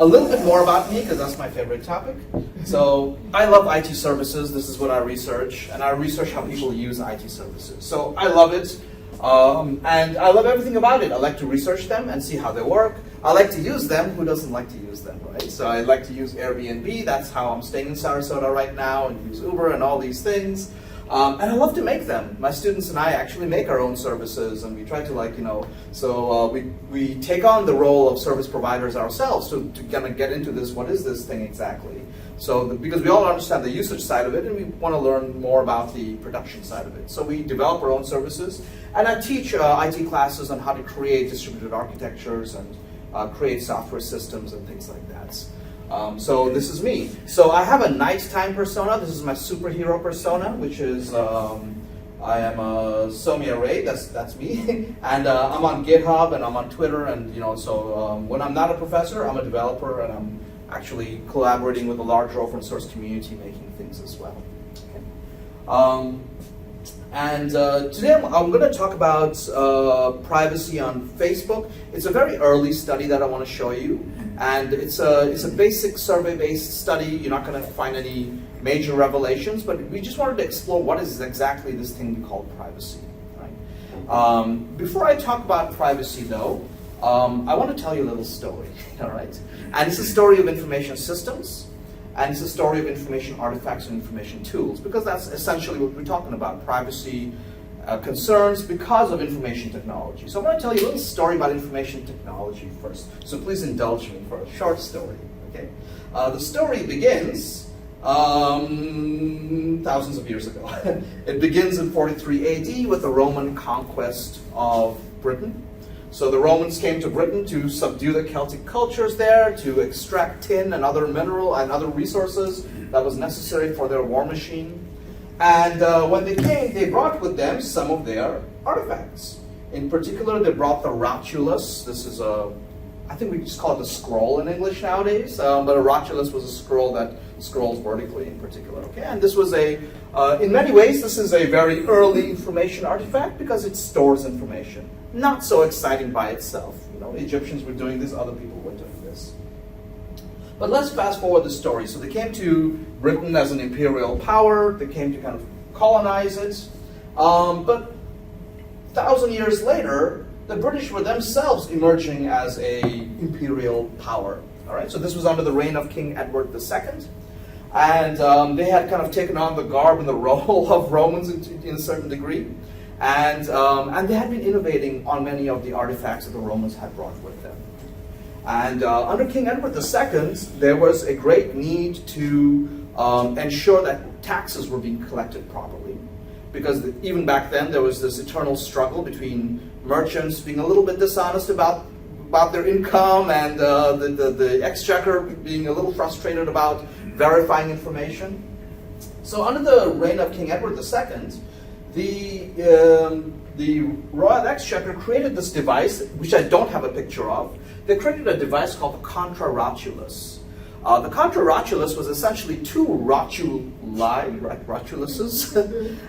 a little bit more about me, because that's my favorite topic. So I love IT services. This is what I research, and I research how people use IT services. So I love it, and I love everything about it. I like to research them and see how they work. I like to use them. Who doesn't like to use them, right? So I like to use Airbnb. That's how I'm staying in Sarasota right now, and use Uber and all these things. And I love to make them. My students and I actually make our own services, and we try to we take on the role of service providers ourselves to kind of get into this, what is this thing exactly? So because we all understand the usage side of it, and we want to learn more about the production side of it. So we develop our own services, and I teach IT classes on how to create distributed architectures and create software systems and things like that. So this is me. So I have a nighttime persona. This is my superhero persona, which is I am Soumya Ray. That's me, and I'm on GitHub and I'm on Twitter, and when I'm not a professor, I'm a developer, and I'm actually collaborating with a larger open source community, making things as well. Okay. Today I'm going to talk about privacy on Facebook. It's a very early study that I want to show you, and it's a basic survey-based study. You're not going to find any major revelations, but we just wanted to explore what is exactly this thing we call privacy. Right? Before I talk about privacy, though, I want to tell you a little story. All right, and it's a story of information systems. And it's a story of information artifacts and information tools, because that's essentially what we're talking about, privacy concerns because of information technology. So I'm going to tell you a little story about information technology first. So please indulge me for a short story. Okay, the story begins thousands of years ago. It begins in 43 AD with the Roman conquest of Britain. So the Romans came to Britain to subdue the Celtic cultures there, to extract tin and other mineral and other resources that was necessary for their war machine. And when they came, they brought with them some of their artifacts. In particular, they brought the rotulus. This is I think we just call it a scroll in English nowadays, but a rotulus was a scroll that scrolls vertically in particular. Okay, and this was in many ways, this is a very early information artifact because it stores information. Not so exciting by itself. Egyptians were doing this, other people were doing this. But let's fast forward the story. So they came to Britain as an imperial power. They came to kind of colonize it. But 1,000 years later, the British were themselves emerging as a imperial power. All right. So this was under the reign of King Edward II. And they had kind of taken on the garb and the role of Romans in a certain degree. And they had been innovating on many of the artifacts that the Romans had brought with them. And under King Edward II, there was a great need to ensure that taxes were being collected properly. Because even back then, there was this eternal struggle between merchants being a little bit dishonest about their income, and the exchequer being a little frustrated about verifying information. So under the reign of King Edward II, the Royal Exchequer created this device, which I don't have a picture of. They created a device called the contrarotulus. The contrarotulus was essentially two rotuluses,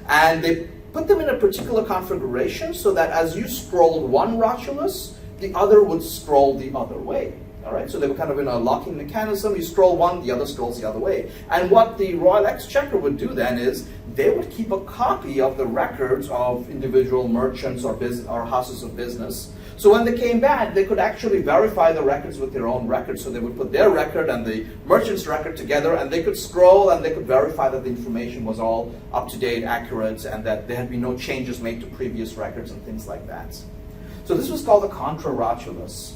and they put them in a particular configuration so that as you scrolled one rotulus, the other would scroll the other way. All right, so they were kind of in a locking mechanism. You scroll one, the other scrolls the other way. And what the Royal Exchequer would do then is they would keep a copy of the records of individual merchants or houses of business. So when they came back, they could actually verify the records with their own records. So they would put their record and the merchant's record together, and they could scroll and they could verify that the information was all up to date, accurate, and that there had been no changes made to previous records and things like that. So this was called the contrarotulus.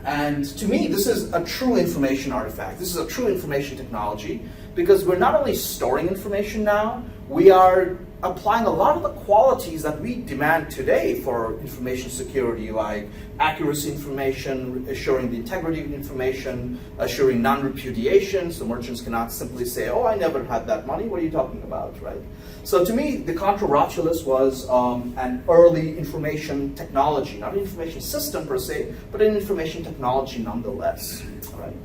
And to me, this is a true information artifact. This is a true information technology, because we're not only storing information now, we are applying a lot of the qualities that we demand today for information security, like accuracy information, assuring the integrity of information, assuring non-repudiation, so merchants cannot simply say, oh, I never had that money, what are you talking about, right? So to me, the contrarotulus was an early information technology, not an information system per se, but an information technology nonetheless, all right?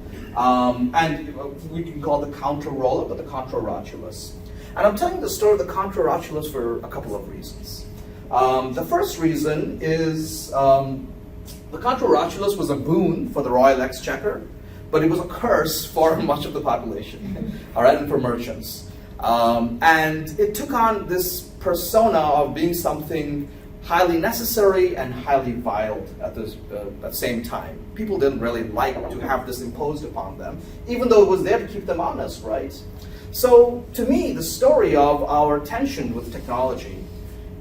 And we can call the counter roller, but the contrarotulus. And I'm telling the story of the contrarotulus for a couple of reasons. The first reason is The Contrarotulus was a boon for the Royal Exchequer, but it was a curse for much of the population, all right, and for merchants. And it took on this persona of being something highly necessary and highly vile at the same time. People didn't really like to have this imposed upon them, even though it was there to keep them honest, right? So to me, the story of our tension with technology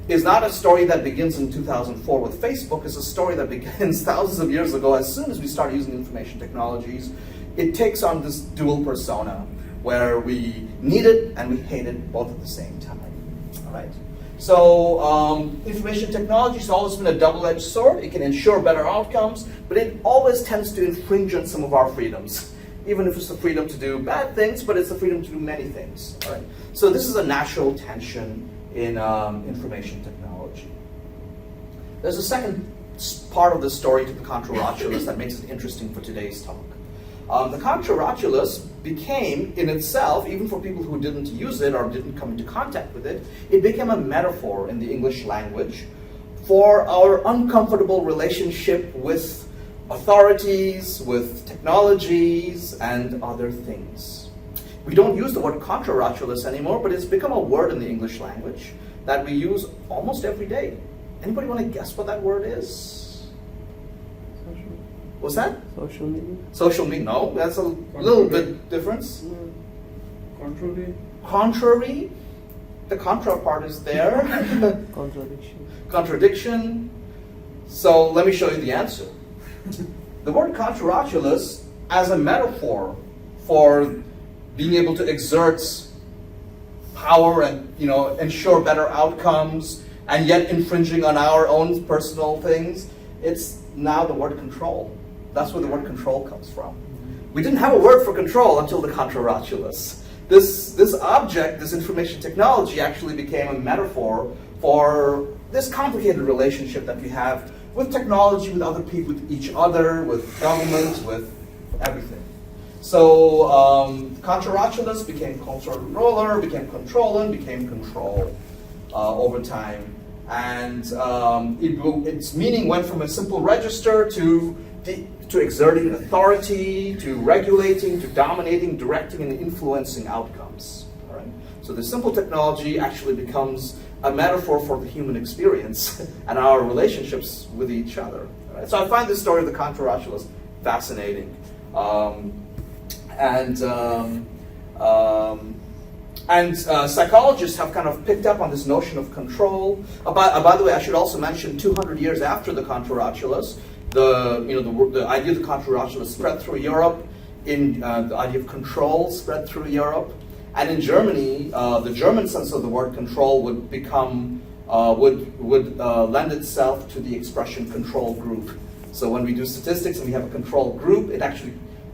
is not a story that begins in 2004 with Facebook. It's a story that begins thousands of years ago. As soon as we start using information technologies, it takes on this dual persona where we need it and we hate it both at the same time. All right. So information technology has always been a double-edged sword. It can ensure better outcomes, but it always tends to infringe on some of our freedoms. Even if it's the freedom to do bad things, but it's the freedom to do many things. All right. So this is a natural tension in information technology. There's a second part of the story to the Contrarotulus that makes it interesting for today's talk. The Contrarotulus became, in itself, even for people who didn't use it or didn't come into contact with it, it became a metaphor in the English language for our uncomfortable relationship with authorities, with technologies, and other things. We don't use the word Contrarotulus anymore, but it's become a word in the English language that we use almost every day. Anybody want to guess what that word is? Social. What's that? Social media. Social media. No, that's a little bit difference. Contrary. Contrary. The contra part is there. Contradiction. Contradiction. So let me show you the answer. The word Contrarotulus as a metaphor for being able to exert power and ensure better outcomes and yet infringing on our own personal things, it's now the word control. That's where the word control comes from. We didn't have a word for control until the Contrarotulus. This object, this information technology, actually became a metaphor for this complicated relationship that we have with technology, with other people, with each other, with government, with everything. So Contrarotulus became controller, became controlling, became control over time. And its meaning went from a simple register to exerting authority, to regulating, to dominating, directing, and influencing outcomes. All right? So the simple technology actually becomes a metaphor for the human experience and our relationships with each other. All right? So I find this story of the Contrarotulus fascinating. Psychologists have kind of picked up on this notion of control. By the way, I should also mention 200 years after the Contrarotulus, the idea of the Contrarotulus spread through Europe. The idea of control spread through Europe. And in Germany, the German sense of the word control would become would lend itself to the expression control group. So when we do statistics and we have a control group,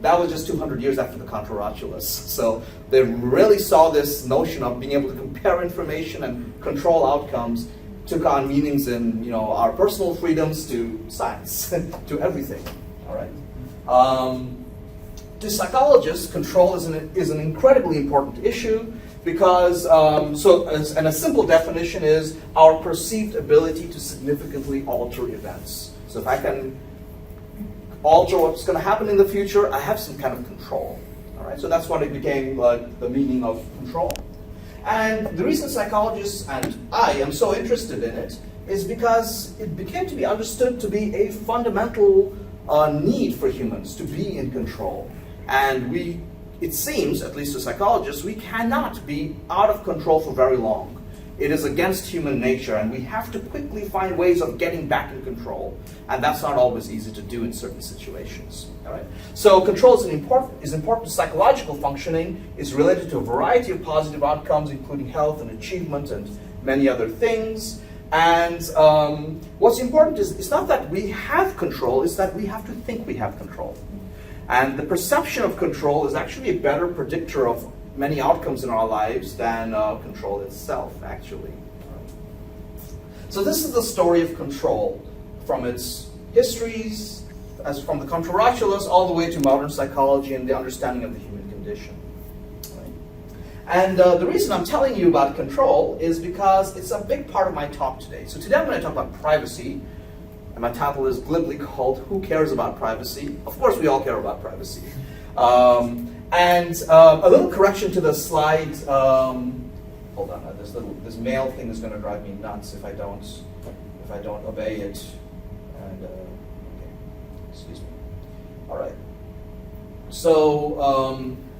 that was just 200 years after the Contrarotulus. So they really saw this notion of being able to compare information and control outcomes took on meanings in our personal freedoms to science, to everything. All right. To psychologists, control is an incredibly important issue because, and a simple definition is our perceived ability to significantly alter events. So if I can alter what's going to happen in the future, I have some kind of control. All right, so that's what it became the meaning of control. And the reason psychologists and I am so interested in it is because it became to be understood to be a fundamental need for humans to be in control. And it seems, at least to psychologists, we cannot be out of control for very long. It is against human nature, and we have to quickly find ways of getting back in control. And that's not always easy to do in certain situations. All right? So control is important to psychological functioning. It's related to a variety of positive outcomes, including health and achievement and many other things. And what's important is it's not that we have control, it's that we have to think we have control. And the perception of control is actually a better predictor of many outcomes in our lives than control itself, actually. So this is the story of control, from its histories, as from the Contrarotulus, all the way to modern psychology and the understanding of the human condition. Right? And the reason I'm telling you about control is because it's a big part of my talk today. So today I'm going to talk about privacy, and my title is glibly called "Who Cares About Privacy?" Of course, we all care about privacy. And a little correction to the slide. Hold on, this mail thing is going to drive me nuts if I don't obey it. And okay, excuse me. All right. So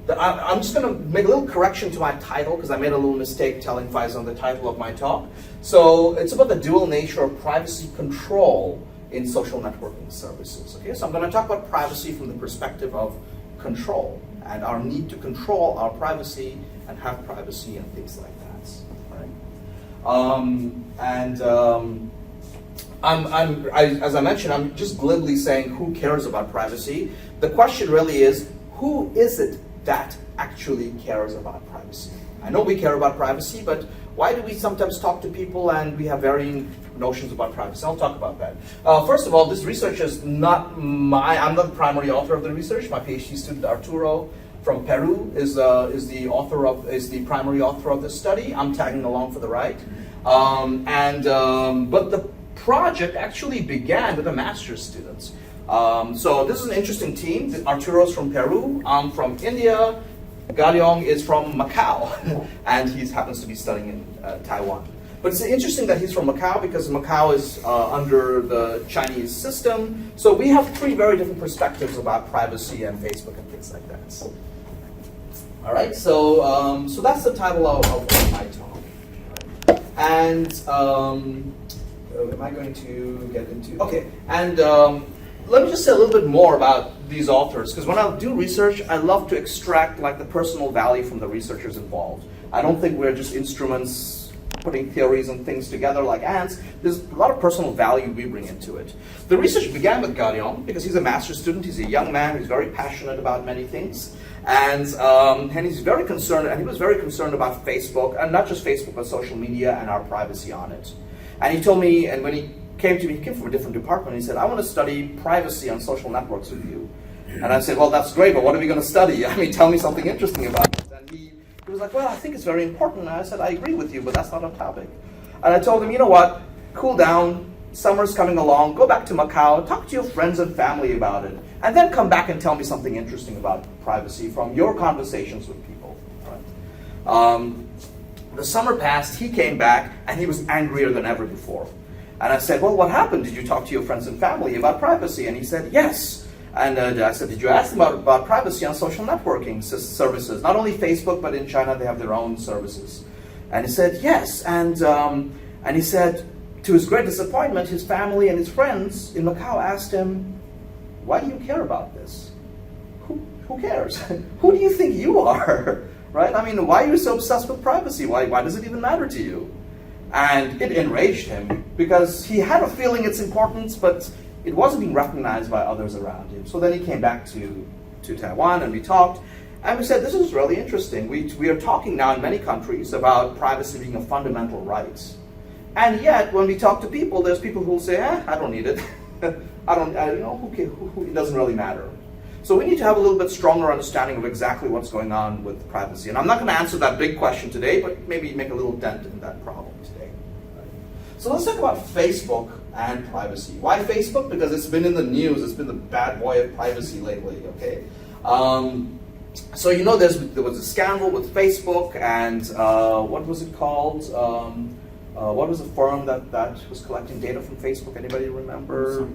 I'm just going to make a little correction to my title because I made a little mistake telling Faisal the title of my talk. So it's about the dual nature of privacy control in social networking services. Okay, so I'm going to talk about privacy from the perspective of control and our need to control our privacy and have privacy and things like that. As I mentioned, I'm just glibly saying who cares about privacy. The question really is, who is it that actually cares about privacy? I know we care about privacy, but why do we sometimes talk to people and we have varying notions about privacy? I'll talk about that. First of all, this research is I'm not the primary author of the research. My PhD student Arturo from Peru is the primary author of this study. I'm tagging along for the ride. But the project actually began with a master's student. So this is an interesting team. Arturo's from Peru. I'm from India. Garyong is from Macau, and he happens to be studying in Taiwan. But it's interesting that he's from Macau because Macau is under the Chinese system. So we have three very different perspectives about privacy and Facebook and things like that. All right, so that's the title of my talk. And am I going to get into? Okay, and let me just say a little bit more about these authors, because when I do research, I love to extract like the personal value from the researchers involved. I don't think we're just instruments putting theories and things together like ants. There's a lot of personal value we bring into it. The research began with Garyong because he's a master's student. He's a young man who's very passionate about many things. And he's very concerned, and he was very concerned about Facebook, and not just Facebook, but social media and our privacy on it. And he told me, and when he came to me, he came from a different department, he said, I want to study privacy on social networks with you. And I said, well, that's great, but what are we going to study? I mean, tell me something interesting about it. And he was like, well, I think it's very important. And I said, I agree with you, but that's not a topic. And I told him, you know what, cool down, summer's coming along, go back to Macau, talk to your friends and family about it, and then come back and tell me something interesting about privacy from your conversations with people. Right? The summer passed, he came back, and he was angrier than ever before. And I said, well, what happened? Did you talk to your friends and family about privacy? And he said, yes. And I said, did you ask them about privacy on social networking services? Not only Facebook, but in China, they have their own services. And he said, yes. And he said, to his great disappointment, his family and his friends in Macau asked him, why do you care about this? Who cares? Who do you think you are? Right? I mean, why are you so obsessed with privacy? Why does it even matter to you? And it enraged him because he had a feeling it's important, but it wasn't being recognized by others around him. So then he came back to Taiwan and we talked, and we said, this is really interesting. We are talking now in many countries about privacy being a fundamental right. And yet, when we talk to people, there's people who will say, I don't need it. It doesn't really matter. So we need to have a little bit stronger understanding of exactly what's going on with privacy. And I'm not going to answer that big question today, but maybe make a little dent in that problem today. Right? So let's talk about Facebook and privacy. Why Facebook? Because it's been in the news. It's been the bad boy of privacy lately, okay? So you know there was a scandal with Facebook, and what was it called? What was the firm that was collecting data from Facebook? Anybody remember?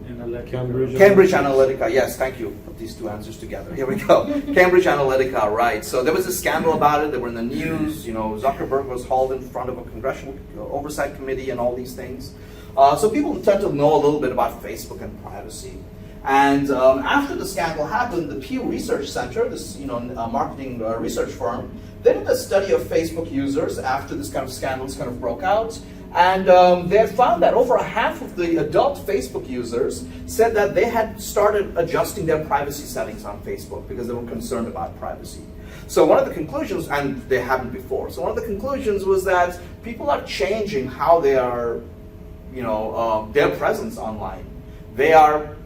Cambridge Analytica. Yes, thank you. Put these two answers together. Here we go. Cambridge Analytica, right. So there was a scandal about it. They were in the news. You know, Zuckerberg was hauled in front of a congressional oversight committee and all these things. So people tend to know a little bit about Facebook and privacy. And after the scandal happened, the Pew Research Center, this marketing research firm, they did a study of Facebook users after this kind of scandals kind of broke out. And they had found that over half of the adult Facebook users said that they had started adjusting their privacy settings on Facebook because they were concerned about privacy. So one of the conclusions, and they hadn't before, so one of the conclusions was that people are changing how they are, their presence online. They are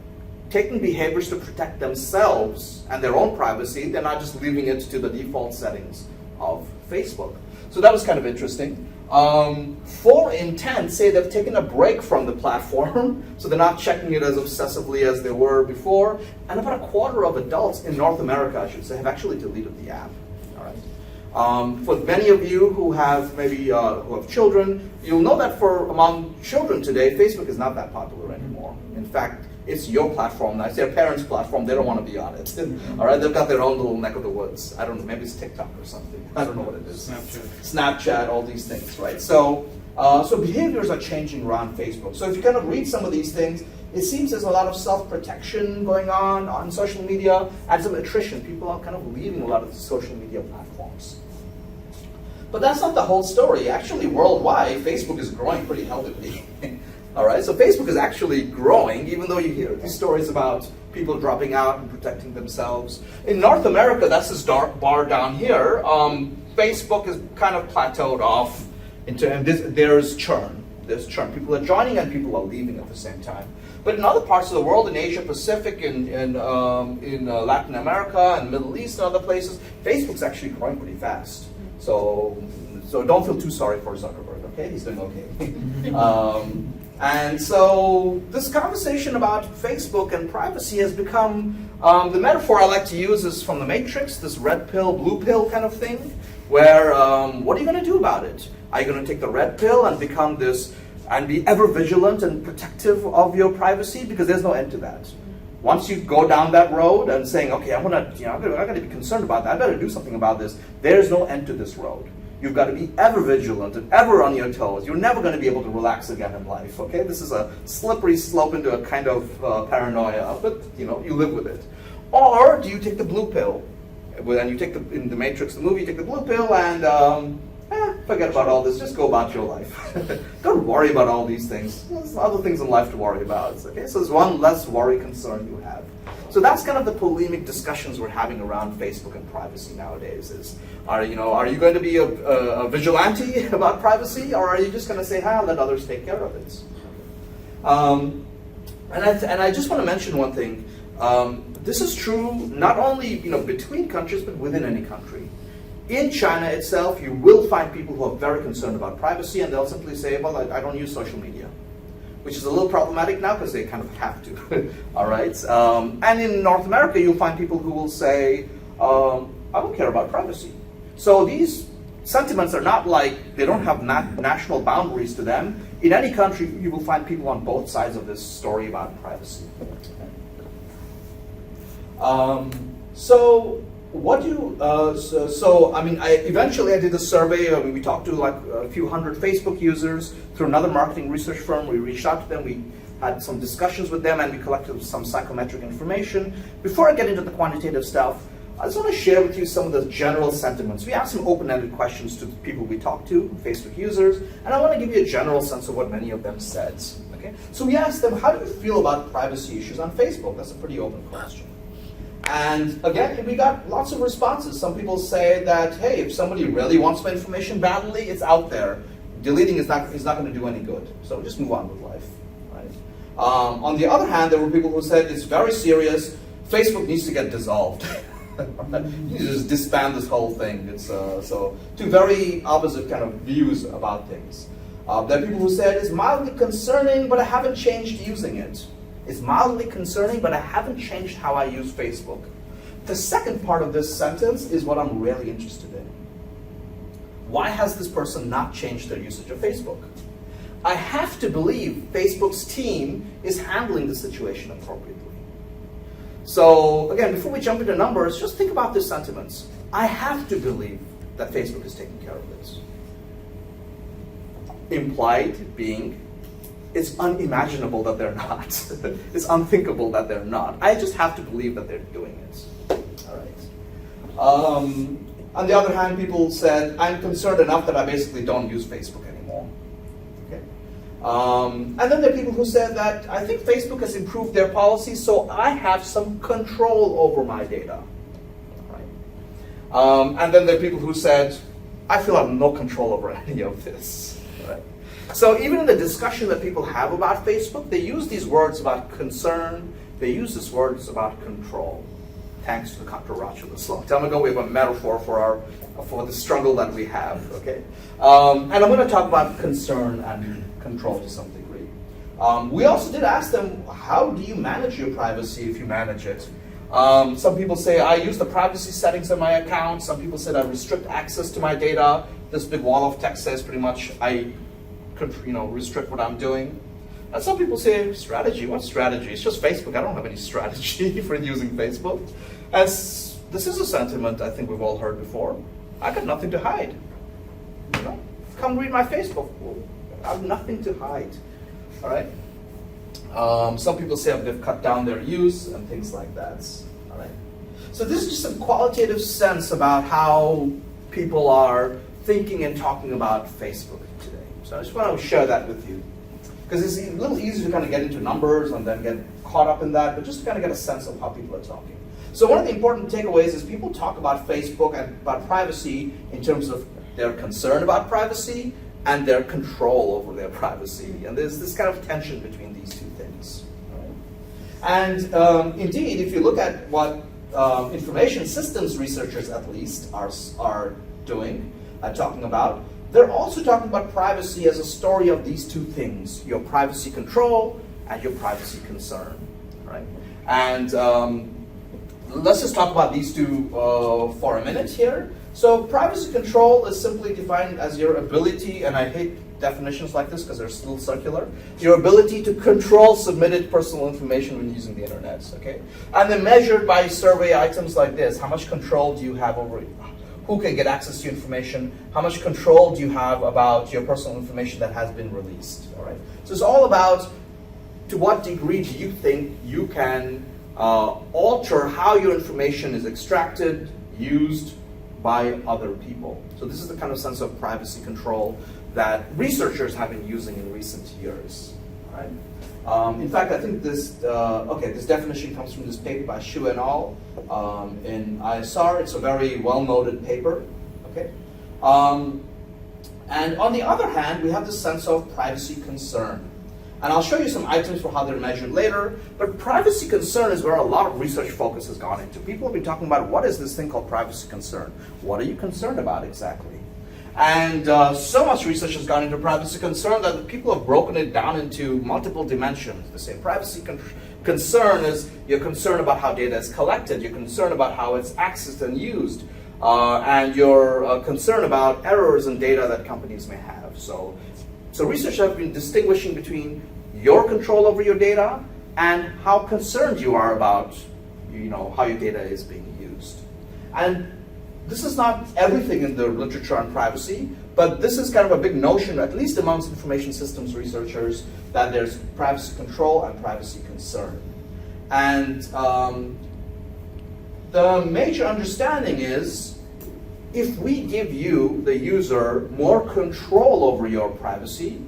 taking behaviors to protect themselves and their own privacy. They're not just leaving it to the default settings of Facebook. So that was kind of interesting. 4 in 10 say they've taken a break from the platform, so they're not checking it as obsessively as they were before. And about a quarter of adults in North America, I should say, have actually deleted the app. All right. For many of you who have maybe who have children, you'll know that for among children today, Facebook is not that popular anymore. In fact, it's your platform now. It's their parents' platform. They don't want to be on it. All right, they've got their own little neck of the woods. I don't know, maybe it's TikTok or something. I don't know what it is. Snapchat, all these things, right? So, so behaviors are changing around Facebook. So if you kind of read some of these things, it seems there's a lot of self-protection going on social media and some attrition. People are kind of leaving a lot of the social media platforms. But that's not the whole story. Actually, worldwide, Facebook is growing pretty healthily. All right, so Facebook is actually growing, even though you hear these stories about people dropping out and protecting themselves. In North America, that's this dark bar down here. Facebook is kind of plateaued off, and there's churn. There's churn. People are joining and people are leaving at the same time. But in other parts of the world, in Asia Pacific, in Latin America, and Middle East, and other places, Facebook's actually growing pretty fast. So don't feel too sorry for Zuckerberg. Okay, he's doing okay. And so this conversation about Facebook and privacy has become, the metaphor I like to use is from The Matrix, this red pill, blue pill kind of thing, where what are you going to do about it? Are you going to take the red pill and become this, and be ever vigilant and protective of your privacy? Because there's no end to that. Once you go down that road and saying, okay, I'm going to be concerned about that, I better do something about this, there's no end to this road. You've got to be ever vigilant and ever on your toes. You're never going to be able to relax again in life, okay? This is a slippery slope into a kind of paranoia, but you live with it. Or do you take the blue pill? When you take in The Matrix, the movie, you take the blue pill and forget about all this. Just go about your life. Don't worry about all these things. There's other things in life to worry about. Okay, so there's one less worry concern you have. So that's kind of the polemic discussions we're having around Facebook and privacy nowadays. Are you going to be a vigilante about privacy, or are you just going to say, let others take care of it? And I just want to mention one thing. This is true not only between countries, but within any country. In China itself, you will find people who are very concerned about privacy, and they'll simply say, well, I don't use social media, which is a little problematic now because they kind of have to. All right. And in North America, you'll find people who will say, I don't care about privacy. So these sentiments are not like, they don't have national boundaries to them. In any country, you will find people on both sides of this story about privacy. Eventually I did a survey. We talked to like a few hundred Facebook users through another marketing research firm. We reached out to them. We had some discussions with them, and we collected some psychometric information. Before I get into the quantitative stuff, I just want to share with you some of the general sentiments. We asked some open-ended questions to people we talked to, Facebook users, and I want to give you a general sense of what many of them said. Okay? So we asked them, how do you feel about privacy issues on Facebook? That's a pretty open question. And again, we got lots of responses. Some people say that, hey, if somebody really wants my information badly, it's out there. Deleting is not going to do any good. So just move on with life. Right? On the other hand, there were people who said it's very serious. Facebook needs to get dissolved. You just disband this whole thing. It's so two very opposite kind of views about things. There are people who said it's mildly concerning, but I haven't changed using it. It's mildly concerning, but I haven't changed how I use Facebook. The second part of this sentence is what I'm really interested in. Why has this person not changed their usage of Facebook? I have to believe Facebook's team is handling the situation appropriately. So again, before we jump into numbers, just think about these sentiments. I have to believe that Facebook is taking care of this. Implied being, it's unimaginable that they're not. It's unthinkable that they're not. I just have to believe that they're doing it. All right. On the other hand, people said, I'm concerned enough that I basically don't use Facebook anymore. Okay. And then there are people who said that I think Facebook has improved their policies, so I have some control over my data. Right. And then there are people who said, I feel I have no control over any of this. Right. So even in the discussion that people have about Facebook, they use these words about concern, they use these words about control. Thanks to Dr. Rachel this long time ago, we have a metaphor for for the struggle that we have, okay? And I'm going to talk about concern and control to some degree. We also did ask them, how do you manage your privacy if you manage it? Some people say, I use the privacy settings on my account. Some people said I restrict access to my data. This big wall of text says pretty much I restrict what I'm doing. And some people say, strategy, what strategy? It's just Facebook. I don't have any strategy for using Facebook. As this is a sentiment I think we've all heard before. I got nothing to hide. Come read my Facebook. I have nothing to hide. All right. Some people say they've cut down their use and things like that. All right. So this is just a qualitative sense about how people are thinking and talking about Facebook today. So I just want to share that with you. Because it's a little easy to kind of get into numbers and then get caught up in that, but just to kind of get a sense of how people are talking. So one of the important takeaways is people talk about Facebook and about privacy in terms of their concern about privacy and their control over their privacy. And there's this kind of tension between these two things. And indeed, if you look at what information systems researchers at least are doing, talking about, they're also talking about privacy as a story of these two things, your privacy control and your privacy concern. Right? And let's just talk about these two for a minute here. So privacy control is simply defined as your ability, and I hate definitions like this because they're still circular, your ability to control submitted personal information when using the internet, okay? And then measured by survey items like this, how much control do you have over who can get access to your information, how much control do you have about your personal information that has been released, all right? So it's all about to what degree do you think you can alter how your information is extracted, used by other people. So this is the kind of sense of privacy control that researchers have been using in recent years. Right? In fact, I think this this definition comes from this paper by Xu et al. In ISR. It's a very well-noted paper. Okay, and on the other hand, we have this sense of privacy concern. And I'll show you some items for how they're measured later, but privacy concern is where a lot of research focus has gone into. People have been talking about what is this thing called privacy concern? What are you concerned about exactly? And so much research has gone into privacy concern that people have broken it down into multiple dimensions. They say privacy concern is you're concerned about how data is collected, you're concerned about how it's accessed and used, and you're concerned about errors in data that companies may have. So researchers have been distinguishing between your control over your data and how concerned you are about how your data is being used. And this is not everything in the literature on privacy, but this is kind of a big notion, at least amongst information systems researchers, that there's privacy control and privacy concern. And the major understanding is if we give you, the user, more control over your privacy,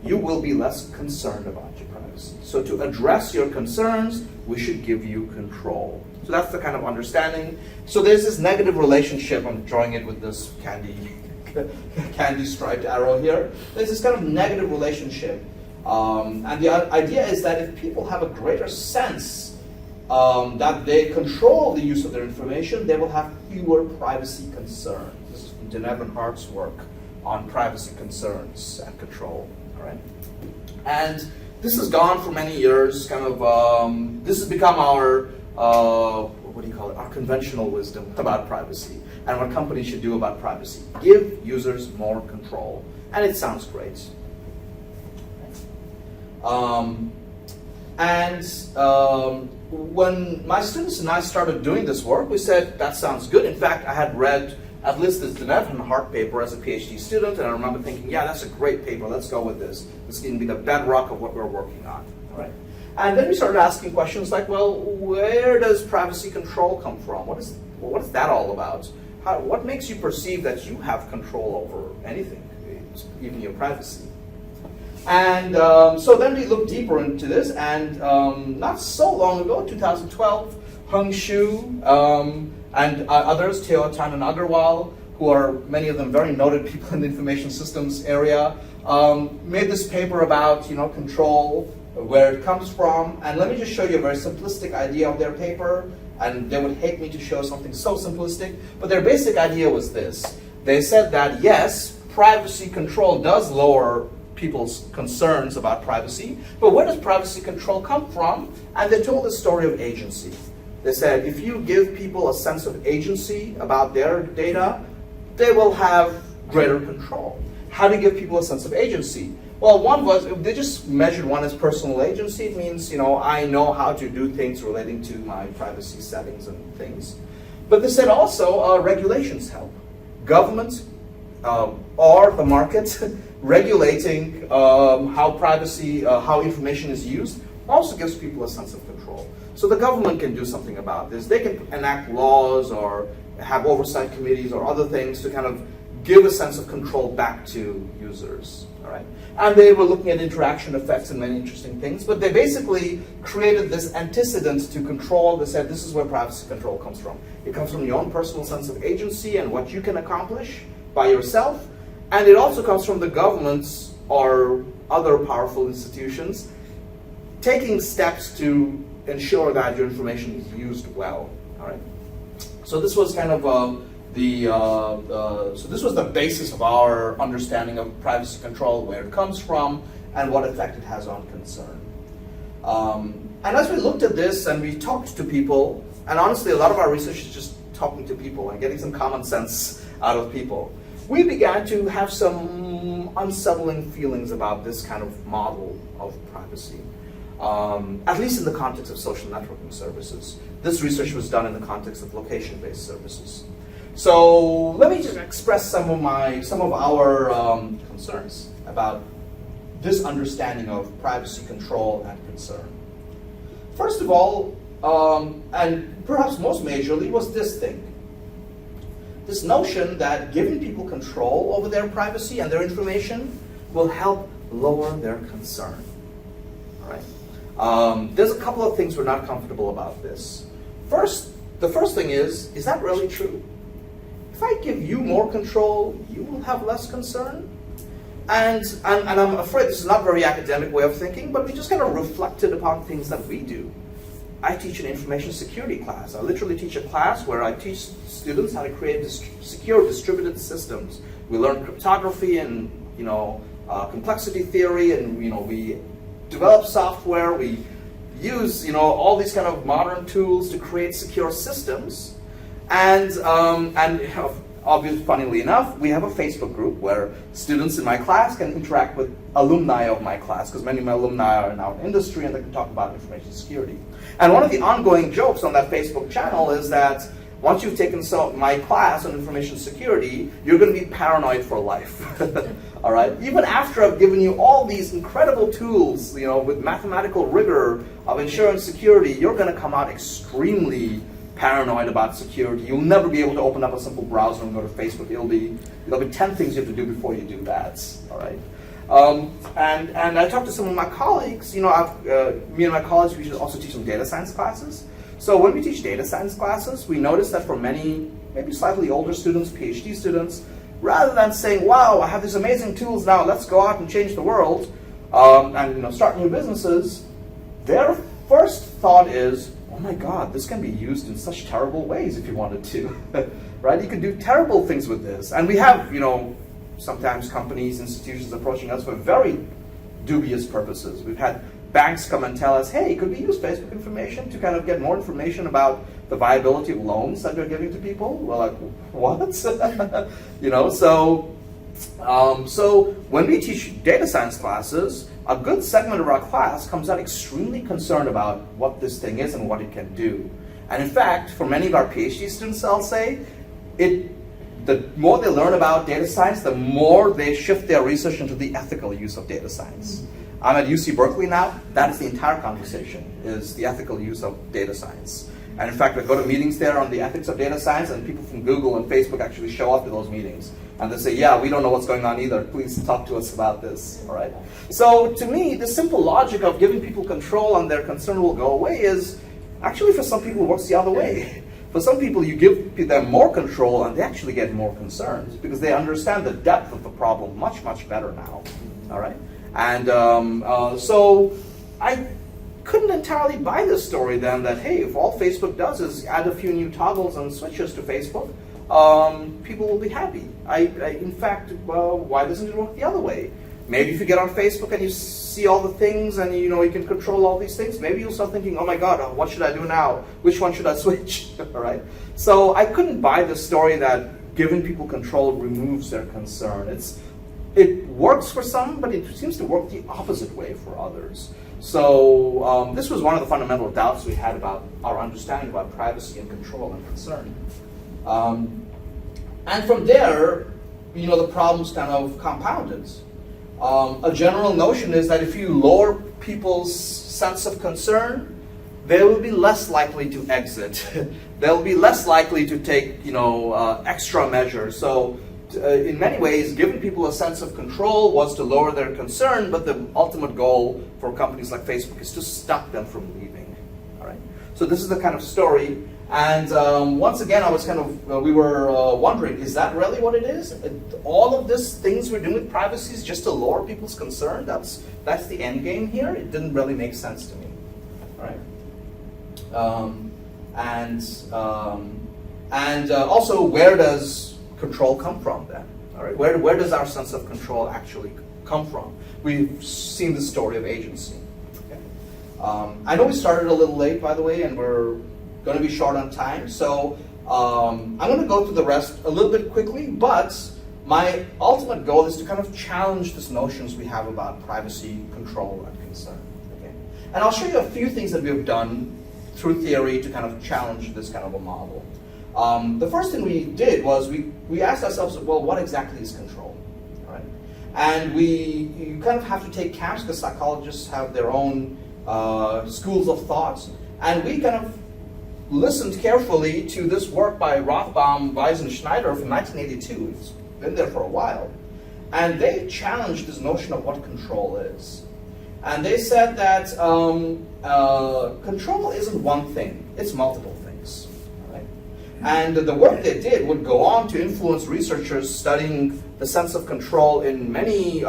you will be less concerned about your privacy. So to address your concerns, we should give you control. So that's the kind of understanding. So there's this negative relationship. I'm drawing it with this candy striped arrow here. There's this kind of negative relationship. And the idea is that if people have a greater sense that they control the use of their information, they will have fewer privacy concerns. This is from Deneb and Hart's work on privacy concerns and control. All right? And this has gone for many years, kind of, this has become our, our conventional wisdom about privacy and what companies should do about privacy. Give users more control. And it sounds great. When my students and I started doing this work, we said, that sounds good. In fact, I had read at least this Deneb and Hart paper as a PhD student, and I remember thinking, yeah, that's a great paper. Let's go with this. This can be the bedrock of what we're working on. All right? And then we started asking questions like, well, where does privacy control come from? What is that all about? What makes you perceive that you have control over anything, even your privacy? And so then we looked deeper into this, and not so long ago, 2012, Heng Xu and others, Teo Tan and Agarwal, who are many of them very noted people in the information systems area, made this paper about control, where it comes from. And let me just show you a very simplistic idea of their paper. and they would hate me to show something so simplistic, but their basic idea was this. They said that yes, privacy control does lower people's concerns about privacy, but where does privacy control come from? And they told the story of agency. They said if you give people a sense of agency about their data, they will have greater control. How do you give people a sense of agency? Well, one was, they just measured one as personal agency. It means, I know how to do things relating to my privacy settings and things. But they said also regulations help. Government or the market regulating how privacy, how information is used also gives people a sense of control. So the government can do something about this. They can enact laws or have oversight committees or other things to kind of give a sense of control back to users. All right? And they were looking at interaction effects and many interesting things, but they basically created this antecedent to control. They said this is where privacy control comes from. It comes from your own personal sense of agency and what you can accomplish by yourself, and it also comes from the governments or other powerful institutions taking steps to ensure that your information is used well. All right. So this was kind of so this was the basis of our understanding of privacy control, where it comes from, and what effect it has on concern. And as we looked at this and we talked to people, and honestly, a lot of our research is just talking to people and getting some common sense out of people, we began to have some unsettling feelings about this kind of model of privacy, at least in the context of social networking services. This research was done in the context of location-based services. So let me just express some of our concerns about this understanding of privacy control and concern. First of all, and perhaps most majorly, was this thing. This notion that giving people control over their privacy and their information will help lower their concern. All right. There's a couple of things we're not comfortable about this. The first thing is that really true? If I give you more control, you will have less concern? And I'm afraid this is not a very academic way of thinking, but we just kind of reflected upon things that we do. I teach an information security class. I literally teach a class where I teach students how to create secure distributed systems. We learn cryptography and complexity theory, and we develop software. We use all these kind of modern tools to create secure systems. And obviously, funnily enough, we have a Facebook group where students in my class can interact with alumni of my class, because many of my alumni are now in industry and they can talk about information security. And one of the ongoing jokes on that Facebook channel is that once you've taken my class on information security, you're going to be paranoid for life. All right? Even after I've given you all these incredible tools, with mathematical rigor of ensuring security, you're going to come out extremely paranoid about security. You'll never be able to open up a simple browser and go to Facebook. There'll be 10 things you have to do before you do that. All right. And I talked to some of my colleagues. Me and my colleagues, we should also teach some data science classes. So when we teach data science classes, we notice that for many, maybe slightly older students, PhD students, rather than saying, "Wow, I have these amazing tools now. Let's go out and change the world and start new businesses," their first thought is, "Oh my God, this can be used in such terrible ways if you wanted to." Right? You can do terrible things with this. And we have, sometimes companies, institutions approaching us for very dubious purposes. We've had banks come and tell us, "Hey, could we use Facebook information to kind of get more information about the viability of loans that they're giving to people?" We're like, "What?" So when we teach data science classes, a good segment of our class comes out extremely concerned about what this thing is and what it can do. And in fact, for many of our PhD students, I'll say, the more they learn about data science, the more they shift their research into the ethical use of data science. I'm at UC Berkeley now. That is the entire conversation, is the ethical use of data science. And in fact, I go to meetings there on the ethics of data science, and people from Google and Facebook actually show up to those meetings. And they say, "Yeah, we don't know what's going on either. Please talk to us about this." All right. So to me, the simple logic of giving people control and their concern will go away is actually, for some people, it works the other way. For some people, you give them more control and they actually get more concerned because they understand the depth of the problem much, much better now. All right. And so I couldn't entirely buy this story then that, hey, if all Facebook does is add a few new toggles and switches to Facebook, people will be happy. In fact, well, why doesn't it work the other way? Maybe if you get on Facebook and you see all the things and you can control all these things, maybe you'll start thinking, oh my God, what should I do now? Which one should I switch? All right? So I couldn't buy the story that giving people control removes their concern. It works for some, but it seems to work the opposite way for others. So this was one of the fundamental doubts we had about our understanding about privacy and control and concern. And from there, the problems kind of compounded. A general notion is that if you lower people's sense of concern, they will be less likely to exit. They'll be less likely to take, extra measures. So in many ways, giving people a sense of control was to lower their concern, but the ultimate goal for companies like Facebook is to stop them from leaving. All right. So this is the kind of story. And once again, we were wondering, is that really what it is? All of these things we're doing with privacy is just to lower people's concern? That's the end game here? It didn't really make sense to me. All right. And also, where does control come from then? All right. Where does our sense of control actually come from? We've seen the story of agency. Okay. I know we started a little late, by the way, and we're going to be short on time, so I'm going to go through the rest a little bit quickly, but my ultimate goal is to kind of challenge these notions we have about privacy, control, and concern. Okay? And I'll show you a few things that we've done through theory to kind of challenge this kind of a model. The first thing we did was we asked ourselves, well, what exactly is control? All right? And you kind of have to take camps because psychologists have their own schools of thoughts, and we kind of listened carefully to this work by Rothbaum, Weiss, and Schneider from 1982. It's been there for a while. And they challenged this notion of what control is. And they said that control isn't one thing, it's multiple things. Right? And the work they did would go on to influence researchers studying the sense of control in many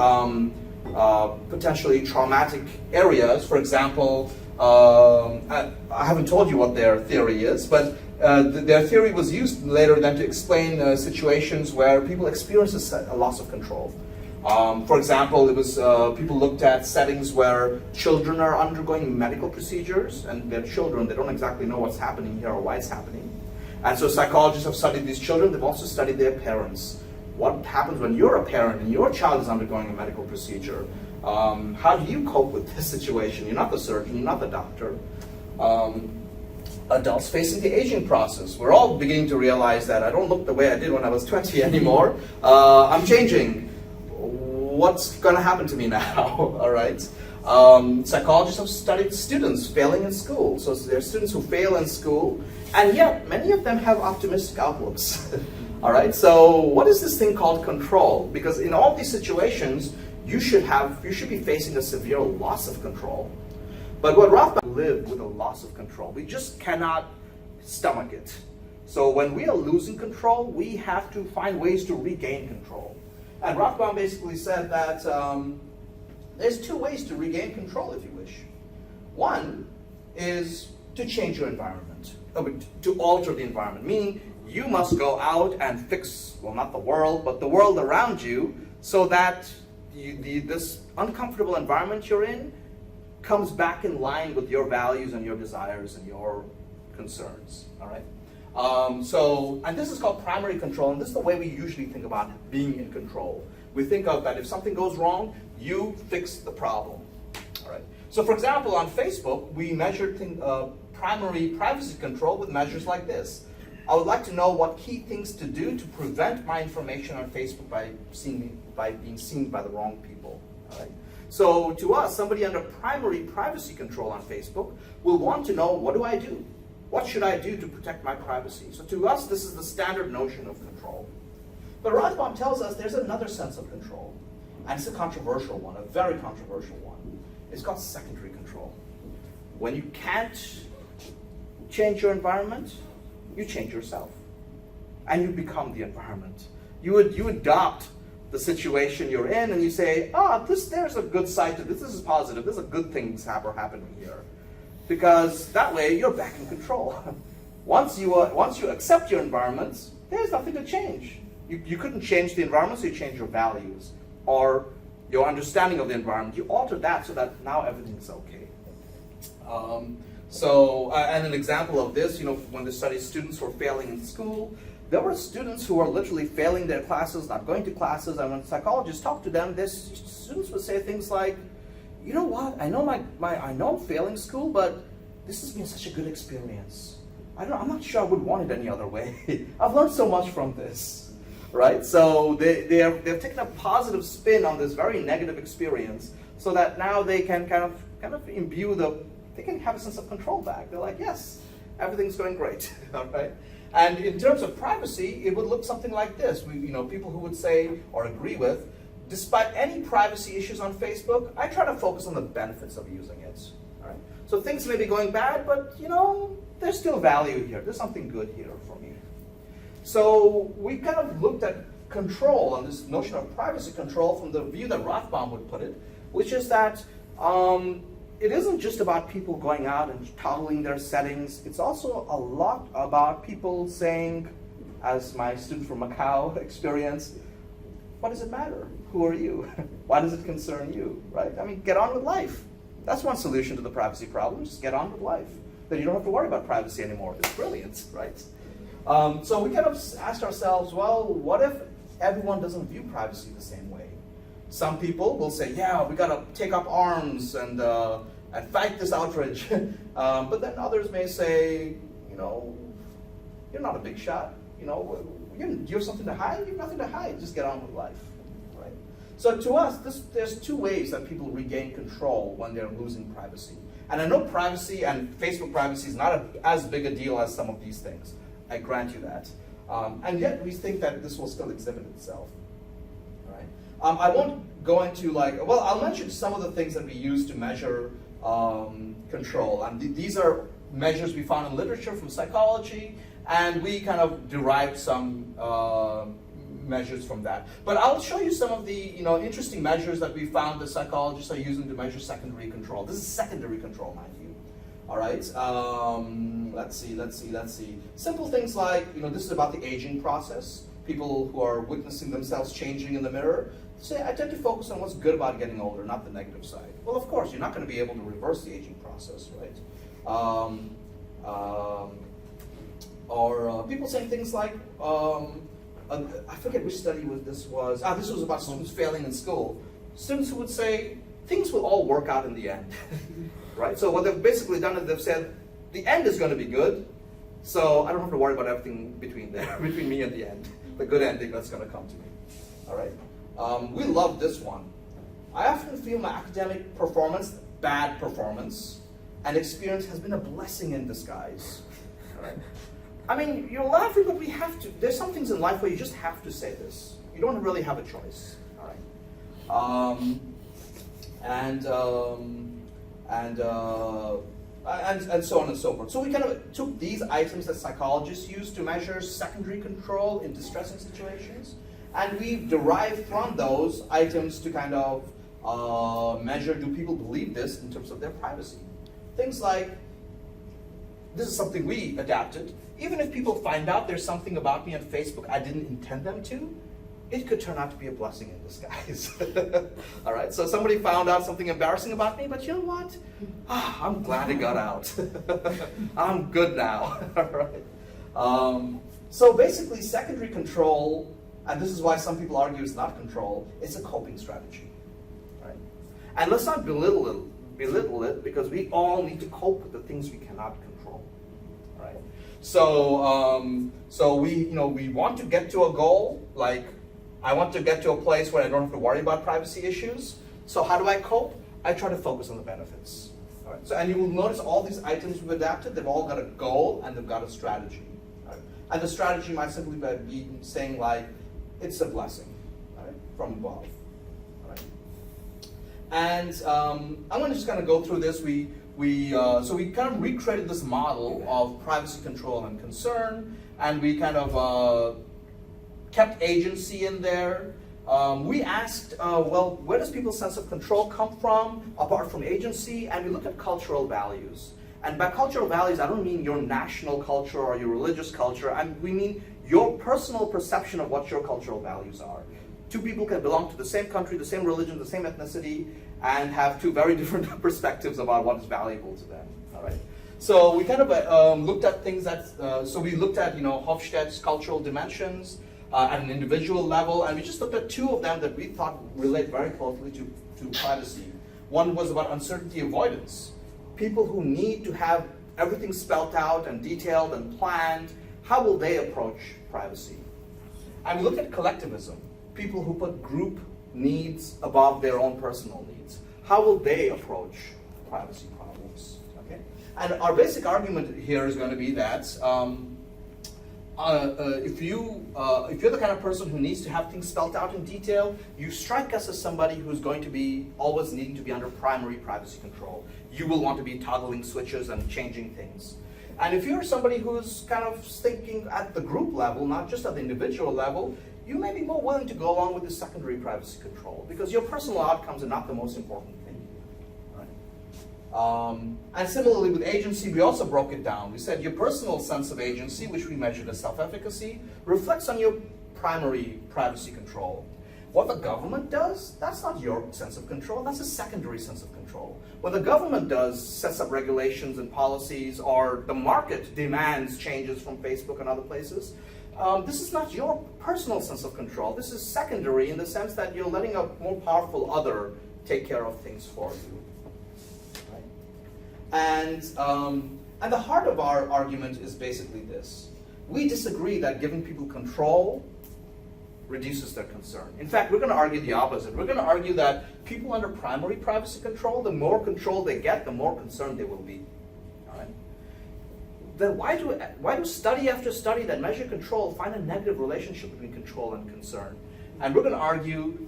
potentially traumatic areas. For example, I haven't told you what their theory is, but their theory was used later then to explain situations where people experience a loss of control. For example, it was people looked at settings where children are undergoing medical procedures, and they're children, they don't exactly know what's happening here or why it's happening. And so psychologists have studied these children, they've also studied their parents. What happens when you're a parent and your child is undergoing a medical procedure? How do you cope with this situation? You're not the surgeon, you're not the doctor. Adults facing the aging process. We're all beginning to realize that I don't look the way I did when I was 20 anymore. I'm changing. What's going to happen to me now? All right. Psychologists have studied students failing in school. So there are students who fail in school, and yet many of them have optimistic outlooks. All right. So what is this thing called control? Because in all these situations, you should be facing a severe loss of control. But what Rothbard lived with a loss of control. We just cannot stomach it. So when we are losing control, we have to find ways to regain control. And Rothbard basically said that there's two ways to regain control, if you wish. One is to change your environment, to alter the environment, meaning you must go out and fix, well, not the world, but the world around you, so that this uncomfortable environment you're in comes back in line with your values and your desires and your concerns. All right. And this is called primary control, and this is the way we usually think about being in control. We think of that if something goes wrong, you fix the problem. All right. So, for example, on Facebook, we measured primary privacy control with measures like this. I would like to know what key things to do to prevent my information on Facebook by being seen by the wrong people. All right. So to us, somebody under primary privacy control on Facebook will want to know, what do I do? What should I do to protect my privacy? So to us, this is the standard notion of control. But Rothbaum tells us there's another sense of control. And it's a controversial one, a very controversial one. It's called secondary control. When you can't change your environment, you change yourself. And you become the environment. You adopt the situation you're in, and you say, there's a good side to this. This is positive. There's a good things happening here. because that way you're back in control. Once you accept your environment, there's nothing to change. You couldn't change the environment, so you change your values or your understanding of the environment. You alter that so that now everything's okay. And an example of this, when they studied students who were failing in school, there were students who were literally failing their classes, not going to classes, and when psychologists talked to them, students would say things like, you know what, I know I know I'm failing school, but this has been such a good experience. I'm not sure I would want it any other way. I've learned so much from this, right? So they've taken a positive spin on this very negative experience so that now they can kind of imbue they can have a sense of control back. They're like, yes, everything's going great, all right? And in terms of privacy, it would look something like this. People who would say or agree with, despite any privacy issues on Facebook, I try to focus on the benefits of using it, all right? So things may be going bad, but there's still value here. There's something good here for me. So we kind of looked at control, on this notion of privacy control from the view that Rothbaum would put it, which is that it isn't just about people going out and toggling their settings. It's also a lot about people saying, as my student from Macau experienced, what does it matter? Who are you? Why does it concern you, right? I mean, get on with life. That's one solution to the privacy problem, just get on with life. Then you don't have to worry about privacy anymore. It's brilliant, right? So we kind of asked ourselves, well, what if everyone doesn't view privacy the same way? Some people will say, yeah, we got to take up arms and fight this outrage. But then others may say, you're not a big shot. You have something to hide? You have nothing to hide. Just get on with life, right? So to us, there's two ways that people regain control when they're losing privacy. And I know privacy and Facebook privacy is not as big a deal as some of these things. I grant you that. And yet we think that this will still exhibit itself. I won't go into I'll mention some of the things that we use to measure control. And these are measures we found in literature from psychology, and we kind of derived some measures from that. But I'll show you some of the interesting measures that we found that psychologists are using to measure secondary control. This is secondary control, mind you. All right. Let's see. Simple things like this is about the aging process. People who are witnessing themselves changing in the mirror say, I tend to focus on what's good about getting older, not the negative side. Well, of course, you're not going to be able to reverse the aging process, right? Or people saying things like, I forget which study this was. This was about students failing in school. Students who would say, things will all work out in the end, right? So what they've basically done is they've said, the end is going to be good, so I don't have to worry about everything between me and the end, the good ending that's going to come to me, all right? We love this one. I often feel my academic performance, bad performance, and experience has been a blessing in disguise, all right? I mean, you're laughing, but we have to. There's some things in life where you just have to say this. You don't really have a choice, all right? And so on and so forth. So we kind of took these items that psychologists use to measure secondary control in distressing situations, and we derived from those items to kind of measure, do people believe this in terms of their privacy? Things like, this is something we adapted. Even if people find out there's something about me on Facebook I didn't intend them to, it could turn out to be a blessing in disguise. All right, so somebody found out something embarrassing about me, but you know what? I'm glad it got out. I'm good now, all right? So basically, secondary control, and this is why some people argue it's not control, it's a coping strategy, right? And let's not belittle it, because we all need to cope with the things we cannot control, right? So we want to get to a goal, like I want to get to a place where I don't have to worry about privacy issues. So how do I cope? I try to focus on the benefits. All right. So, and you will notice all these items we've adapted, they've all got a goal and they've got a strategy. All right. And the strategy might simply be saying like, it's a blessing, all right, from above. All right. And I'm going to just kind of go through this. So we kind of recreated this model of privacy control and concern, and we kind of kept agency in there. We asked, where does people's sense of control come from, apart from agency? And we looked at cultural values. And by cultural values, I don't mean your national culture or your religious culture. We mean your personal perception of what your cultural values are. Two people can belong to the same country, the same religion, the same ethnicity, and have two very different perspectives about what is valuable to them. All right. So we kind of looked at things so we looked at Hofstede's cultural dimensions at an individual level, and we just looked at two of them that we thought relate very closely to privacy. One was about uncertainty avoidance. People who need to have everything spelled out and detailed and planned, how will they approach privacy? And we look at collectivism. People who put group needs above their own personal needs. How will they approach privacy problems? Okay? And our basic argument here is going to be that if you're the kind of person who needs to have things spelled out in detail, you strike us as somebody who's going to be always needing to be under primary privacy control. You will want to be toggling switches and changing things. And if you're somebody who's kind of thinking at the group level, not just at the individual level, you may be more willing to go along with the secondary privacy control because your personal outcomes are not the most important thing. And similarly with agency, we also broke it down. We said your personal sense of agency, which we measured as self-efficacy, reflects on your primary privacy control. What the government does, that's not your sense of control, that's a secondary sense of control. What the government does, sets up regulations and policies, or the market demands changes from Facebook and other places, this is not your personal sense of control. This is secondary in the sense that you're letting a more powerful other take care of things for you. And the heart of our argument is basically this. We disagree that giving people control reduces their concern. In fact, we're going to argue the opposite. We're going to argue that people under primary privacy control, the more control they get, the more concerned they will be. All right? Then why do study after study that measure control find a negative relationship between control and concern? And we're going to argue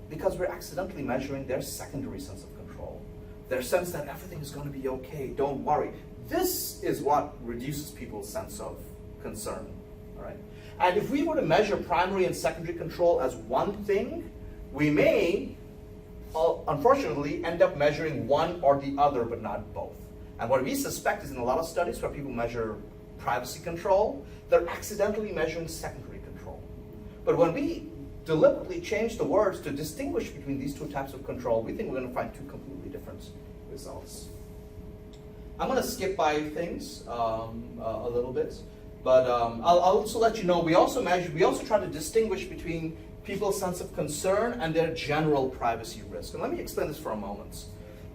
because we're accidentally measuring their secondary sense of control. Their sense that everything is going to be okay, don't worry. This is what reduces people's sense of concern. All right? And if we were to measure primary and secondary control as one thing, we may, unfortunately, end up measuring one or the other, but not both. And what we suspect is in a lot of studies where people measure privacy control, they're accidentally measuring secondary control. But when we deliberately change the words to distinguish between these two types of control, we think we're going to find two completely different results. I'm going to skip by things a little bit. But I'll also let you know, we also try to distinguish between people's sense of concern and their general privacy risk. And let me explain this for a moment.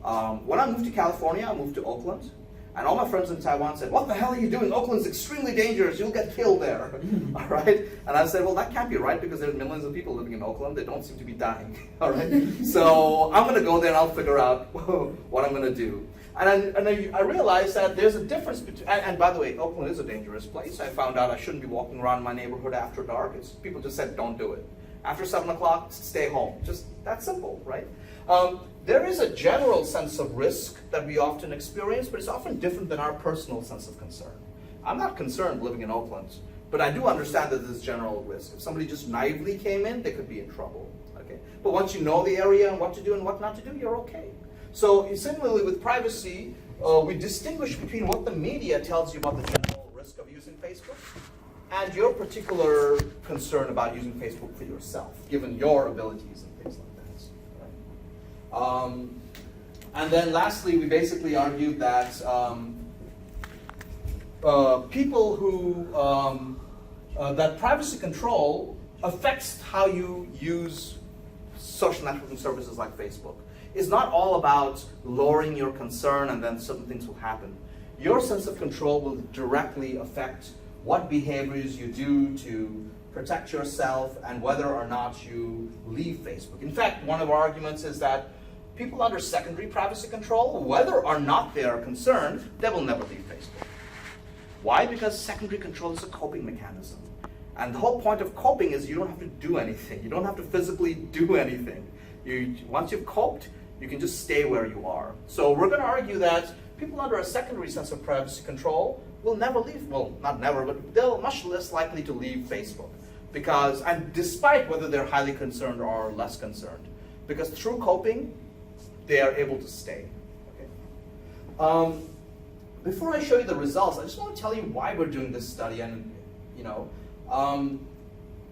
When I moved to California, I moved to Oakland, and all my friends in Taiwan said, "What the hell are you doing? Oakland's extremely dangerous, you'll get killed there." All right? And I said, well, that can't be right because there's millions of people living in Oakland, they don't seem to be dying. All right? So I'm gonna go there and I'll figure out what I'm gonna do. And I realized that there's a difference between, and by the way, Oakland is a dangerous place. I found out I shouldn't be walking around my neighborhood after dark. People just said, don't do it. After 7 o'clock, stay home. Just that simple, right? There is a general sense of risk that we often experience, but it's often different than our personal sense of concern. I'm not concerned living in Oakland, but I do understand that there's general risk. If somebody just naively came in, they could be in trouble, okay? But once you know the area and what to do and what not to do, you're okay. So similarly with privacy, we distinguish between what the media tells you about the general risk of using Facebook and your particular concern about using Facebook for yourself, given your abilities and things like that. Right? And then lastly, we basically argued that people who, that privacy control affects how you use social networking services like Facebook. It's not all about lowering your concern and then certain things will happen. Your sense of control will directly affect what behaviors you do to protect yourself and whether or not you leave Facebook. In fact, one of our arguments is that people under secondary privacy control, whether or not they are concerned, they will never leave Facebook. Why? Because secondary control is a coping mechanism. And the whole point of coping is you don't have to do anything. You don't have to physically do anything. Once you've coped, you can just stay where you are. So we're going to argue that people under a secondary sense of privacy control will never leave, well, not never, but they're much less likely to leave Facebook. Because, and despite whether they're highly concerned or less concerned, because through coping, they are able to stay. Okay? before I show you the results, I just want to tell you why we're doing this study. And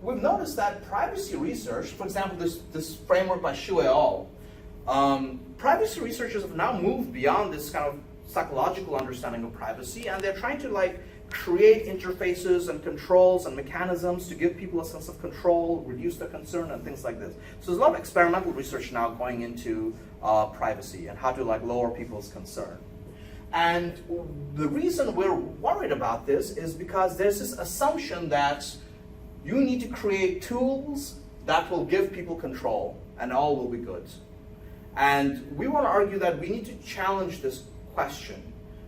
we've noticed that privacy research, for example, this framework by Xu et al., privacy researchers have now moved beyond this kind of psychological understanding of privacy, and they're trying to create interfaces and controls and mechanisms to give people a sense of control, reduce their concern, and things like this. So there's a lot of experimental research now going into privacy and how to lower people's concern. And the reason we're worried about this is because there's this assumption that you need to create tools that will give people control and all will be good. And we want to argue that we need to challenge this question,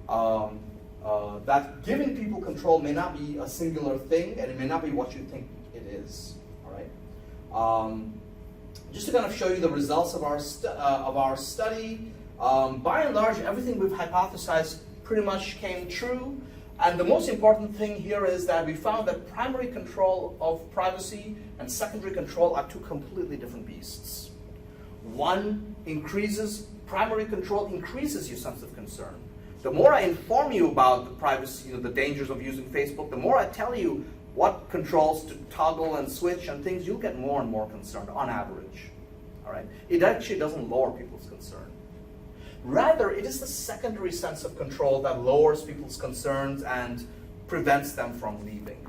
that giving people control may not be a singular thing, and it may not be what you think it is. All right. Just to kind of show you the results of our study, by and large, everything we've hypothesized pretty much came true. And the most important thing here is that we found that primary control of privacy and secondary control are two completely different beasts. One primary control increases your sense of concern. The more I inform you about the privacy, the dangers of using Facebook, the more I tell you what controls to toggle and switch and things, you'll get more and more concerned on average. All right? It actually doesn't lower people's concern. Rather, it is the secondary sense of control that lowers people's concerns and prevents them from leaving.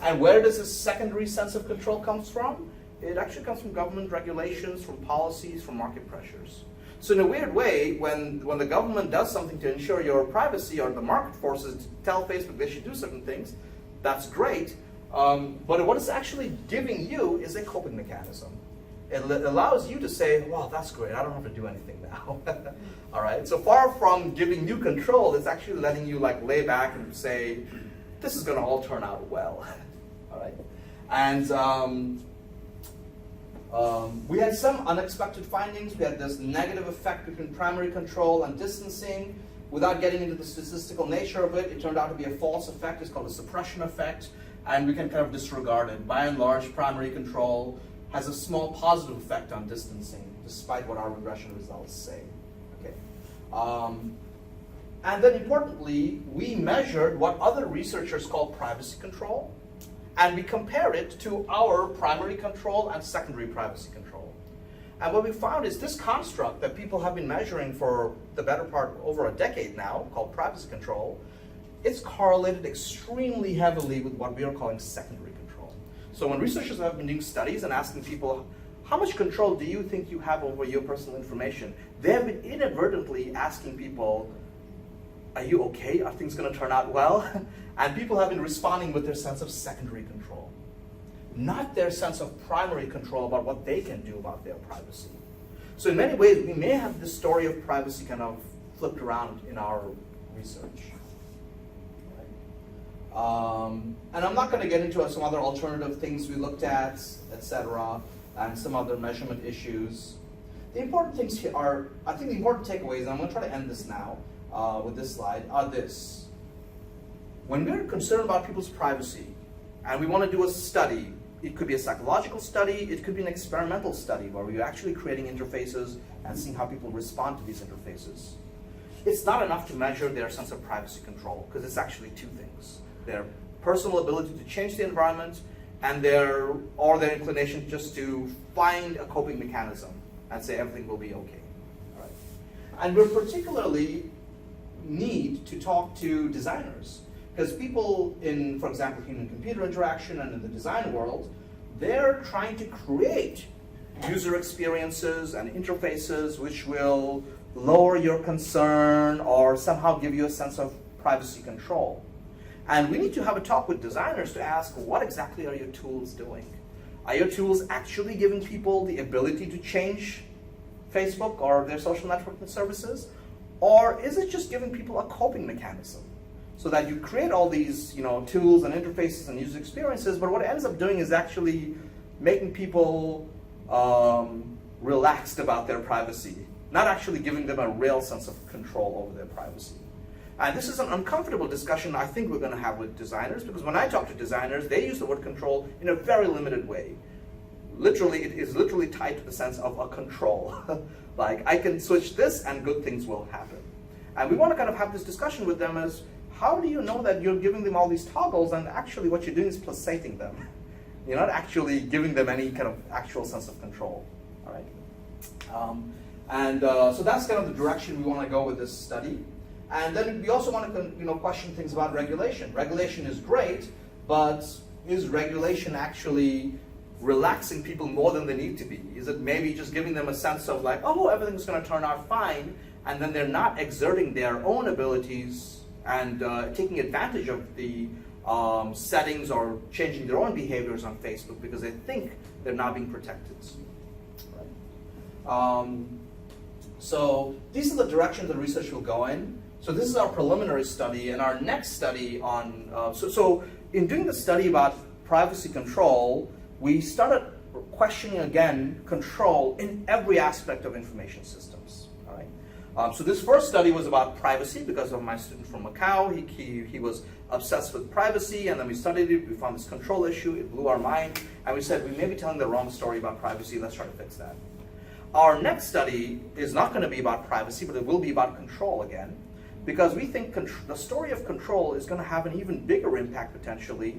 And where does this secondary sense of control come from? It actually comes from government regulations, from policies, from market pressures. So in a weird way, when the government does something to ensure your privacy, or the market forces tell Facebook they should do certain things, that's great. But what it's actually giving you is a coping mechanism. It allows you to say, well, that's great, I don't have to do anything now. All right, so far from giving you control, it's actually letting you lay back and say, this is gonna all turn out well. All right, and we had some unexpected findings. We had this negative effect between primary control and distancing. Without getting into the statistical nature of it, it turned out to be a false effect. It's called a suppression effect, and we can kind of disregard it. By and large, primary control has a small positive effect on distancing, despite what our regression results say. Okay. And then importantly, we measured what other researchers call privacy control, and we compare it to our primary control and secondary privacy control. And what we found is this construct that people have been measuring for the better part over a decade now, called privacy control, it's correlated extremely heavily with what we are calling secondary control. So when researchers have been doing studies and asking people, how much control do you think you have over your personal information? They have been inadvertently asking people, are you okay? Are things going to turn out well? And people have been responding with their sense of secondary control, not their sense of primary control about what they can do about their privacy. So in many ways, we may have this story of privacy kind of flipped around in our research. And I'm not going to get into some other alternative things we looked at, etc., and some other measurement issues. The important things here are, I think the important takeaways, and I'm going to try to end this now with this slide, are this. When we're concerned about people's privacy, and we want to do a study, it could be a psychological study, it could be an experimental study where we're actually creating interfaces and seeing how people respond to these interfaces. It's not enough to measure their sense of privacy control, because it's actually two things. Their personal ability to change the environment and their inclination just to find a coping mechanism and say everything will be okay. All right. And we particularly need to talk to designers, because people in, for example, human-computer interaction and in the design world, they're trying to create user experiences and interfaces which will lower your concern or somehow give you a sense of privacy control. And we need to have a talk with designers to ask, what exactly are your tools doing? Are your tools actually giving people the ability to change Facebook or their social networking services? Or is it just giving people a coping mechanism? So that you create all these tools and interfaces and user experiences, but what it ends up doing is actually making people relaxed about their privacy, not actually giving them a real sense of control over their privacy. And this is an uncomfortable discussion I think we're going to have with designers, because when I talk to designers, they use the word control in a very limited way. Literally, it is literally tied to the sense of a control. Like, I can switch this and good things will happen. And we want to kind of have this discussion with them as, how do you know that you're giving them all these toggles and actually what you're doing is placating them? You're not actually giving them any kind of actual sense of control, all right? So that's kind of the direction we want to go with this study. And then we also want to question things about regulation. Regulation is great, but is regulation actually relaxing people more than they need to be? Is it maybe just giving them a sense of like, oh, everything's going to turn out fine, and then they're not exerting their own abilities and taking advantage of the settings or changing their own behaviors on Facebook because they think they're not being protected. Right? So these are the directions the research will go in. So this is our preliminary study, and our next study on, so in doing the study about privacy control, we started questioning again control in every aspect of information systems. All right. So this first study was about privacy because of my student from Macau. He was obsessed with privacy, and then we studied it. We found this control issue. It blew our mind, and we said we may be telling the wrong story about privacy. Let's try to fix that. Our next study is not going to be about privacy, but it will be about control again, because we think the story of control is going to have an even bigger impact potentially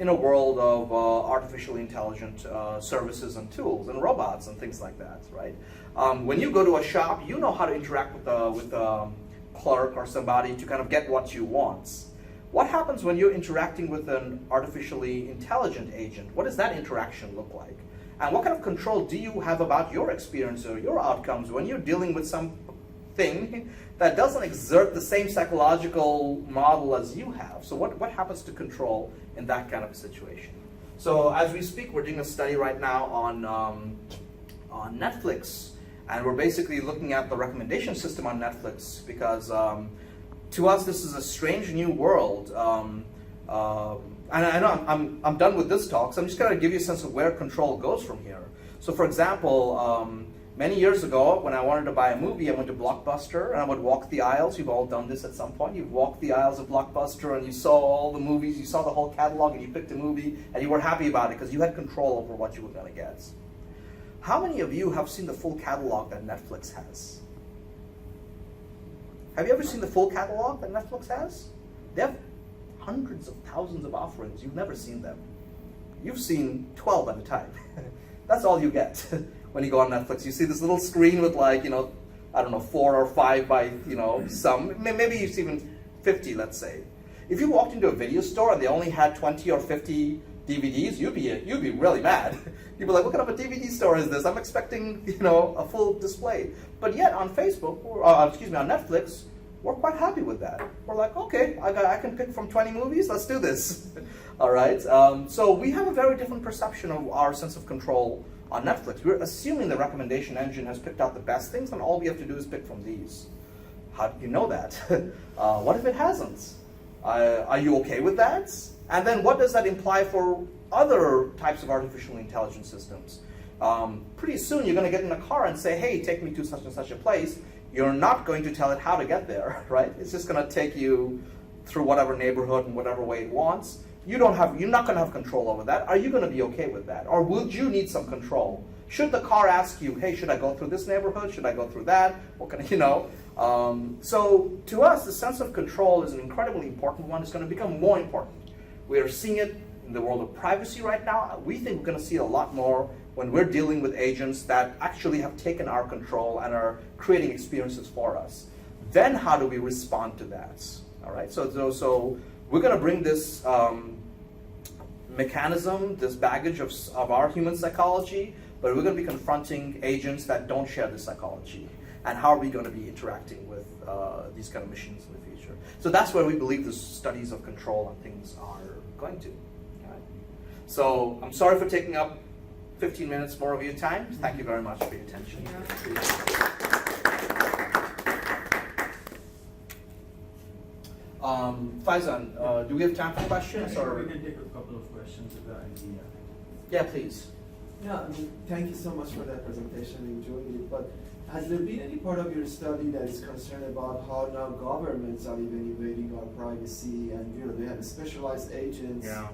in a world of artificially intelligent services and tools and robots and things like that, right? When you go to a shop, you know how to interact with a clerk or somebody to kind of get what you want. What happens when you're interacting with an artificially intelligent agent? What does that interaction look like? And what kind of control do you have about your experience or your outcomes when you're dealing with something that doesn't exert the same psychological model as you have? So what happens to control in that kind of a situation? So as we speak, we're doing a study right now on Netflix, and we're basically looking at the recommendation system on Netflix because to us this is a strange new world. And I know I'm done with this talk, so I'm just going to give you a sense of where control goes from here. So for example, many years ago, when I wanted to buy a movie, I went to Blockbuster and I would walk the aisles. You've all done this at some point. You've walked the aisles of Blockbuster and you saw all the movies, you saw the whole catalog, and you picked a movie and you were happy about it because you had control over what you were going to get. How many of you have seen the full catalog that Netflix has? Have you ever seen the full catalog that Netflix has? They have hundreds of thousands of offerings. You've never seen them. You've seen 12 at a time. That's all you get when you go on Netflix. You see this little screen with like, I don't know, 4 or 5 by, some. Maybe it's even 50, let's say. If you walked into a video store and they only had 20 or 50 DVDs, you'd be really mad. You'd be like, what kind of a DVD store is this? I'm expecting, a full display. But yet on Facebook, on Netflix, we're quite happy with that. We're like, okay, I can pick from 20 movies, let's do this. All right, so we have a very different perception of our sense of control on Netflix. We're assuming the recommendation engine has picked out the best things, and all we have to do is pick from these. How do you know that? What if it hasn't? Are you okay with that? And then what does that imply for other types of artificial intelligence systems? Pretty soon you're going to get in a car and say, hey, take me to such and such a place. You're not going to tell it how to get there, right? It's just going to take you through whatever neighborhood in whatever way it wants. You're not going to have control over that. Are you going to be okay with that? Or would you need some control? Should the car ask you, hey, should I go through this neighborhood? Should I go through that? What can So to us, the sense of control is an incredibly important one. It's going to become more important. We are seeing it in the world of privacy right now. We think we're going to see it a lot more when we're dealing with agents that actually have taken our control and are creating experiences for us. Then how do we respond to that? All right, so we're going to bring this mechanism, this baggage of our human psychology, but we're going to be confronting agents that don't share this psychology. And how are we going to be interacting with these kind of machines in the future? So that's where we believe the studies of control and things are going to. All right? So I'm sorry for taking up 15 minutes more of your time. Thank you very much for your attention. Faizan, do we have time for questions? Or we can take a couple of questions regarding the. Yeah, please. Yeah, thank you so much for that presentation. Enjoyed it. But has there been any part of your study that is concerned about how now governments are even invading our privacy, and they have specialized agents? Yeah.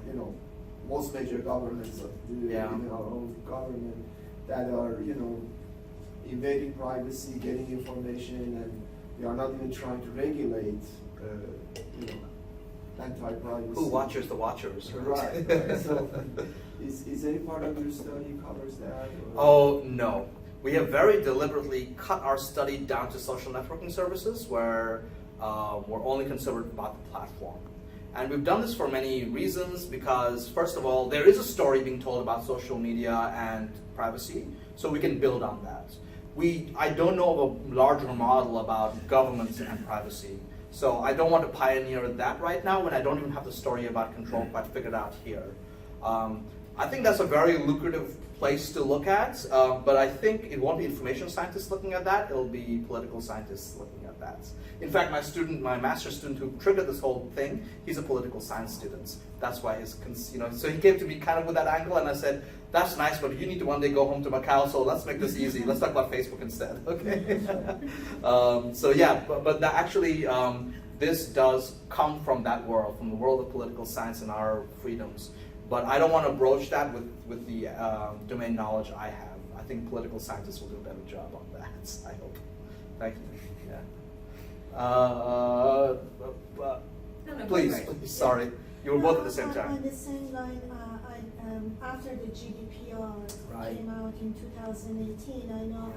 Most major governments, even our own government, that are invading privacy, getting information, and we are not even trying to regulate, anti-privacy. Who watches the watchers? Right. Right. So, is any part of your study covers that? Or? Oh, no. We have very deliberately cut our study down to social networking services where we're only concerned about the platform. And we've done this for many reasons because, first of all, there is a story being told about social media and privacy, so we can build on that. I don't know of a larger model about governments and privacy, so I don't want to pioneer that right now when I don't even have the story about control quite figured out here. I think that's a very lucrative place to look at, but I think it won't be information scientists looking at that, it'll be political scientists looking at that. In fact, my master's student who triggered this whole thing, he's a political science student. That's why so he came to me kind of with that angle, and I said, that's nice, but you need to one day go home to Macau, so let's make this easy. Let's talk about Facebook instead, okay? So yeah, but actually, this does come from that world, from the world of political science and our freedoms. But I don't want to broach that with the domain knowledge I have. I think political scientists will do a better job on that, I hope. Thank you. Yeah. Please, sorry. You were both at the same time. On the same line, after the GDPR Right. came out in 2018, I know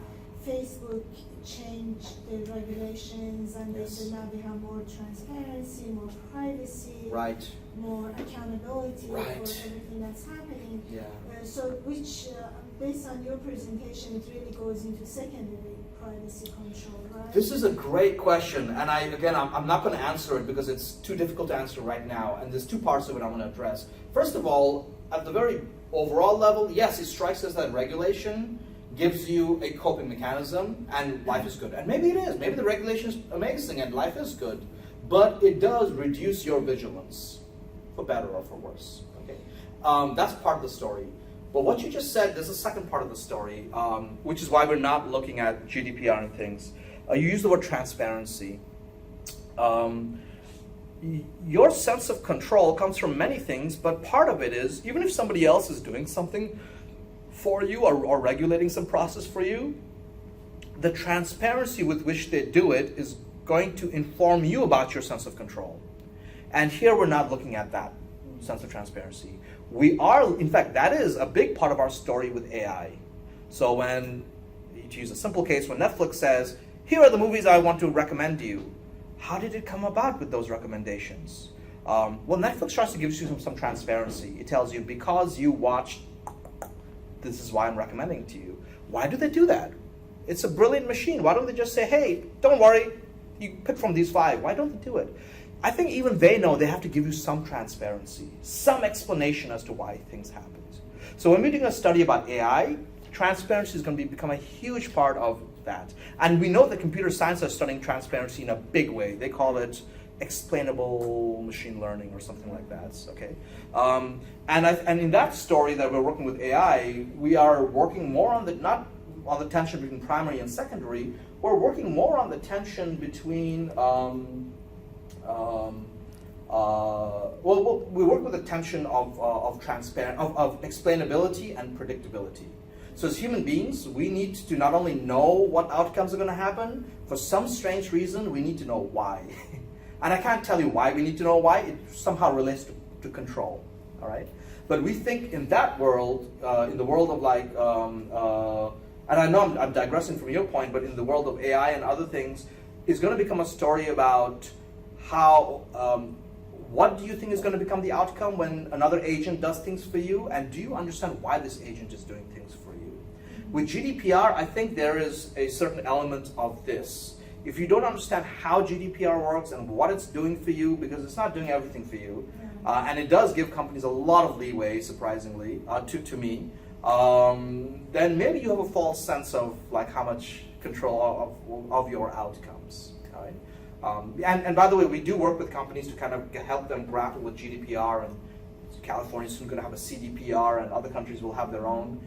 Facebook changed the regulations and they Yes. said now we have more transparency, more privacy, Right. more accountability Right. for everything that's happening. Yeah. So which, based on your presentation, it really goes into secondary privacy control, right? This is a great question, and I'm not going to answer it because it's too difficult to answer right now, and there's two parts of it I want to address. First of all, at the very overall level, yes, it strikes us that regulation gives you a coping mechanism, and life is good. And maybe it is. Maybe the regulation is amazing, and life is good. But it does reduce your vigilance, for better or for worse. Okay, that's part of the story. But what you just said, there's a second part of the story, which is why we're not looking at GDPR and things. You use the word transparency. Your sense of control comes from many things, but part of it is, even if somebody else is doing something for you or regulating some process for you, the transparency with which they do it is going to inform you about your sense of control. And here we're not looking at that sense of transparency. We are, in fact, that is a big part of our story with AI. So when, to use a simple case, when Netflix says, here are the movies I want to recommend to you, how did it come about with those recommendations? Well, Netflix tries to give you some transparency. It tells you, because you watched, this is why I'm recommending it to you. Why do they do that? It's a brilliant machine. Why don't they just say, hey, don't worry, you pick from these 5. Why don't they do it? I think even they know they have to give you some transparency, some explanation as to why things happen. So when we're doing a study about AI, transparency is going to become a huge part of that. And we know that computer science are studying transparency in a big way. They call it explainable machine learning or something like that. Okay, and in that story that we're working with AI, we are working more on not on the tension between primary and secondary. We're working more on the tension between. We work with the tension of explainability and predictability. So as human beings, we need to not only know what outcomes are going to happen, for some strange reason, we need to know why. And I can't tell you why we need to know why. It somehow relates to control, all right? But we think in that world, in the world of like, and I know I'm digressing from your point, but in the world of AI and other things, it's going to become a story about how, what do you think is going to become the outcome when another agent does things for you? And do you understand why this agent is doing things for you? With GDPR, I think there is a certain element of this. If you don't understand how GDPR works and what it's doing for you, because it's not doing everything for you, and it does give companies a lot of leeway, surprisingly, to me, then maybe you have a false sense of like how much control of your outcomes. All right? And by the way, we do work with companies to kind of help them grapple with GDPR, and California's soon going to have a CDPR, and other countries will have their own,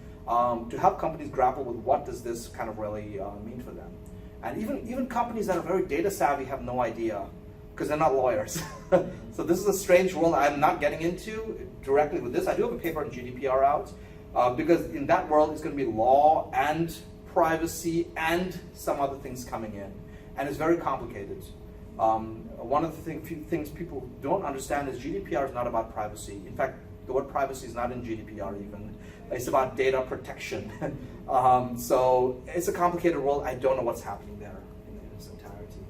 to help companies grapple with what does this kind of really mean for them. And even companies that are very data savvy have no idea, because they're not lawyers. So this is a strange world I'm not getting into directly with this. I do have a paper on GDPR out, because in that world it's going to be law and privacy and some other things coming in. and it's very complicated. One of the few things people don't understand is GDPR is not about privacy. In fact, the word privacy is not in GDPR even. It's about data protection. So it's a complicated world. I don't know what's happening there in its entirety.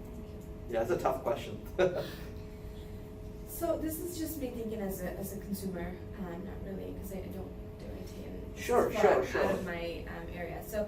Yeah, it's a tough question. So this is just me thinking as a consumer, not really, because I don't do IT and Sure, it's sure, far sure. out of my area. So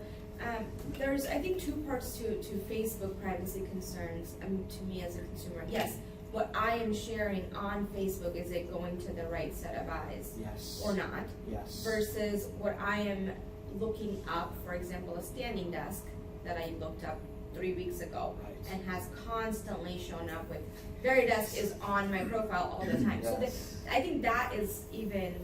there's, I think, two parts to Facebook privacy concerns to me as a consumer. Yes, what I am sharing on Facebook, is it going to the right set of eyes Yes. or not? Yes. Versus what I am looking up, for example, a standing desk that I looked up 3 weeks ago Right. and has constantly shown up with Veridesk is on my profile all the time. So Yes. I think that is even,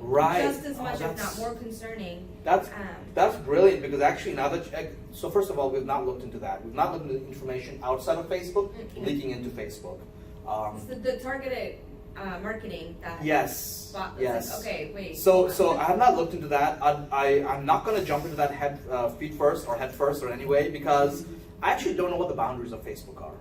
Right. just as Oh, much, if not that's- more concerning. That's brilliant, because actually now that so first of all, we've not looked into that. We've not looked into information outside of Facebook leaking into Facebook. It's the targeted marketing that Yes. bot was Yes. like, okay, wait. So I have not looked into that. I'm not going to jump into that feet first or head first or anyway, because I actually don't know what the boundaries of Facebook are.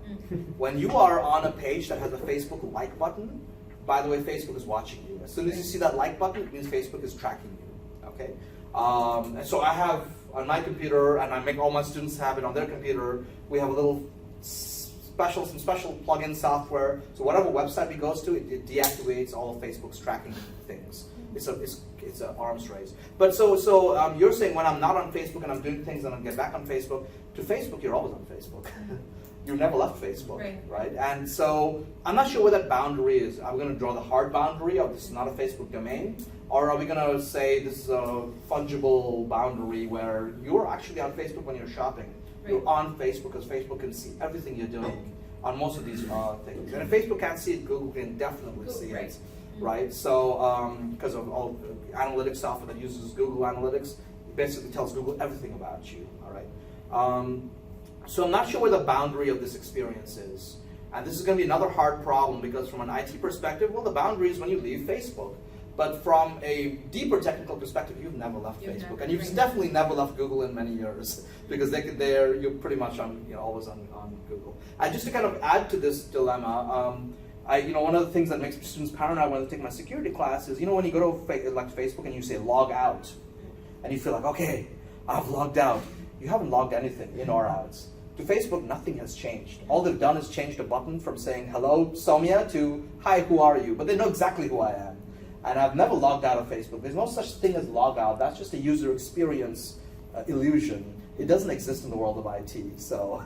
When you are on a page that has a Facebook like button, by the way, Facebook is watching you. As soon as you see that like button, it means Facebook is tracking you. Okay. And so I have on my computer, and I make all my students have it on their computer. We have a little some special plug-in software. So whatever website we goes to, it deactivates all of Facebook's tracking things. It's an arms race. But so you're saying when I'm not on Facebook and I'm doing things and I get back on Facebook, to Facebook you're always on Facebook. You never left Facebook, right? And so I'm not sure where that boundary is. Are we going to draw the hard boundary of this is not a Facebook domain? Or are we going to say this is a fungible boundary where you're actually on Facebook when you're shopping? You're on Facebook because Facebook can see everything you're doing on most of these things. And if Facebook can't see it, Google can definitely see it, right? So because of all the analytics software that uses Google Analytics, it basically tells Google everything about you, all right? So I'm not sure where the boundary of this experience is. And this is going to be another hard problem, because from an IT perspective, well, the boundary is when you leave Facebook. But from a deeper technical perspective, you've never left Facebook, and you've definitely never left Google in many years, because you're pretty much always on Google. And just to kind of add to this dilemma, one of the things that makes students paranoid when they take my security class is, when you go to Facebook and you say log out, and you feel like, okay, I've logged out. You haven't logged anything in or out. To Facebook, nothing has changed. All they've done is changed a button from saying hello, Soumya, to hi, who are you? But they know exactly who I am. And I've never logged out of Facebook. There's no such thing as log out. That's just a user experience illusion. It doesn't exist in the world of IT. So,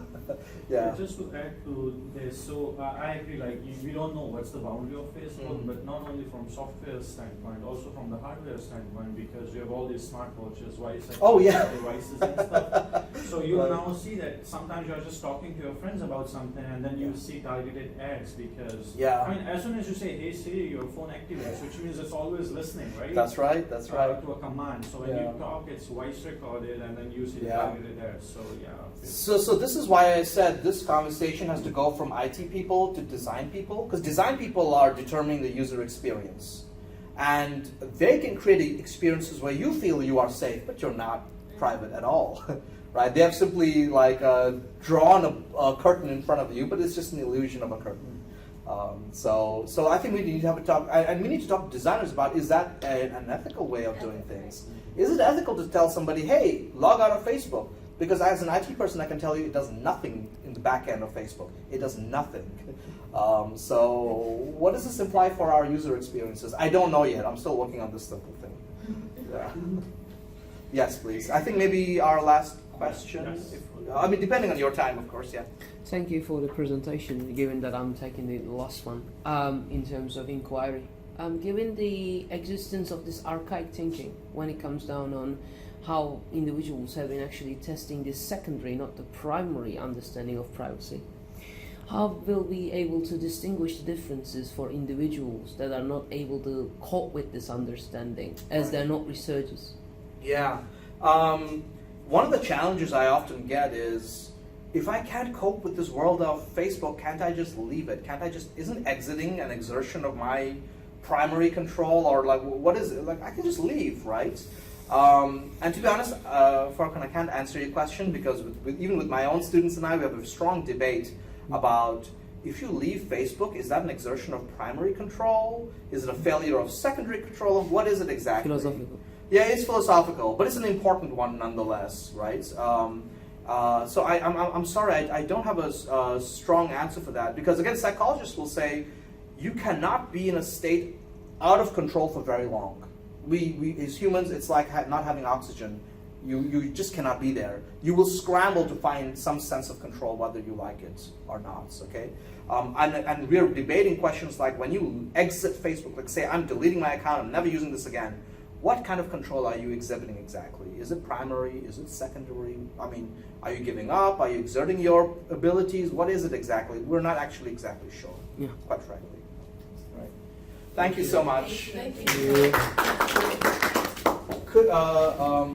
yeah. Just to add to this, so I agree, we don't know what's the boundary of Facebook, but not only from software standpoint, also from the hardware standpoint, because we have all these smartwatches, voice devices and stuff. So you now see that sometimes you're just talking to your friends about something, and then you see targeted ads, because as soon as you say, hey Siri, your phone activates, which means it's always listening, right? That's right. To a command. So when you talk, it's voice recorded, and then you see the targeted ads. So this is why I said this conversation has to go from IT people to design people, because design people are determining the user experience, and they can create experiences where you feel you are safe, but you're not private at all, right? They have simply drawn a curtain in front of you, but it's just an illusion of a curtain. So I think we need to have a talk, and we need to talk to designers about, is that an ethical way of doing things? Is it ethical to tell somebody, hey, log out of Facebook? Because as an IT person, I can tell you it does nothing in the back end of Facebook. It does nothing. So what does this imply for our user experiences? I don't know yet. I'm still working on this simple thing. Yeah. Yes, please. I think maybe our last question. Yes. Depending on your time, of course, yeah. Thank you for the presentation, given that I'm taking the last one in terms of inquiry. Given the existence of this archaic thinking when it comes down on how individuals have been actually testing this secondary, not the primary understanding of privacy, how will we be able to distinguish the differences for individuals that are not able to cope with this understanding, as they're not researchers? Yeah. One of the challenges I often get is, if I can't cope with this world of Facebook, can't I just leave it? Isn't exiting an exertion of my primary control, or what is it? I can just leave, right? And to be honest, Farkan, I can't answer your question because even with my own students and I, we have a strong debate about if you leave Facebook, is that an exertion of primary control? Is it a failure of secondary control? What is it exactly? Philosophical. Yeah, it's philosophical, but it's an important one nonetheless, right? So I'm sorry, I don't have a strong answer for that because again, psychologists will say you cannot be in a state out of control for very long. We as humans, it's like not having oxygen. You just cannot be there. You will scramble to find some sense of control, whether you like it or not. Okay, and we're debating questions like when you exit Facebook, like say I'm deleting my account, I'm never using this again. What kind of control are you exhibiting exactly? Is it primary? Is it secondary? I mean, are you giving up? Are you exerting your abilities? What is it exactly? We're not actually exactly sure. Yeah. Quite frankly. Right. Thank you so much. Thank you. Could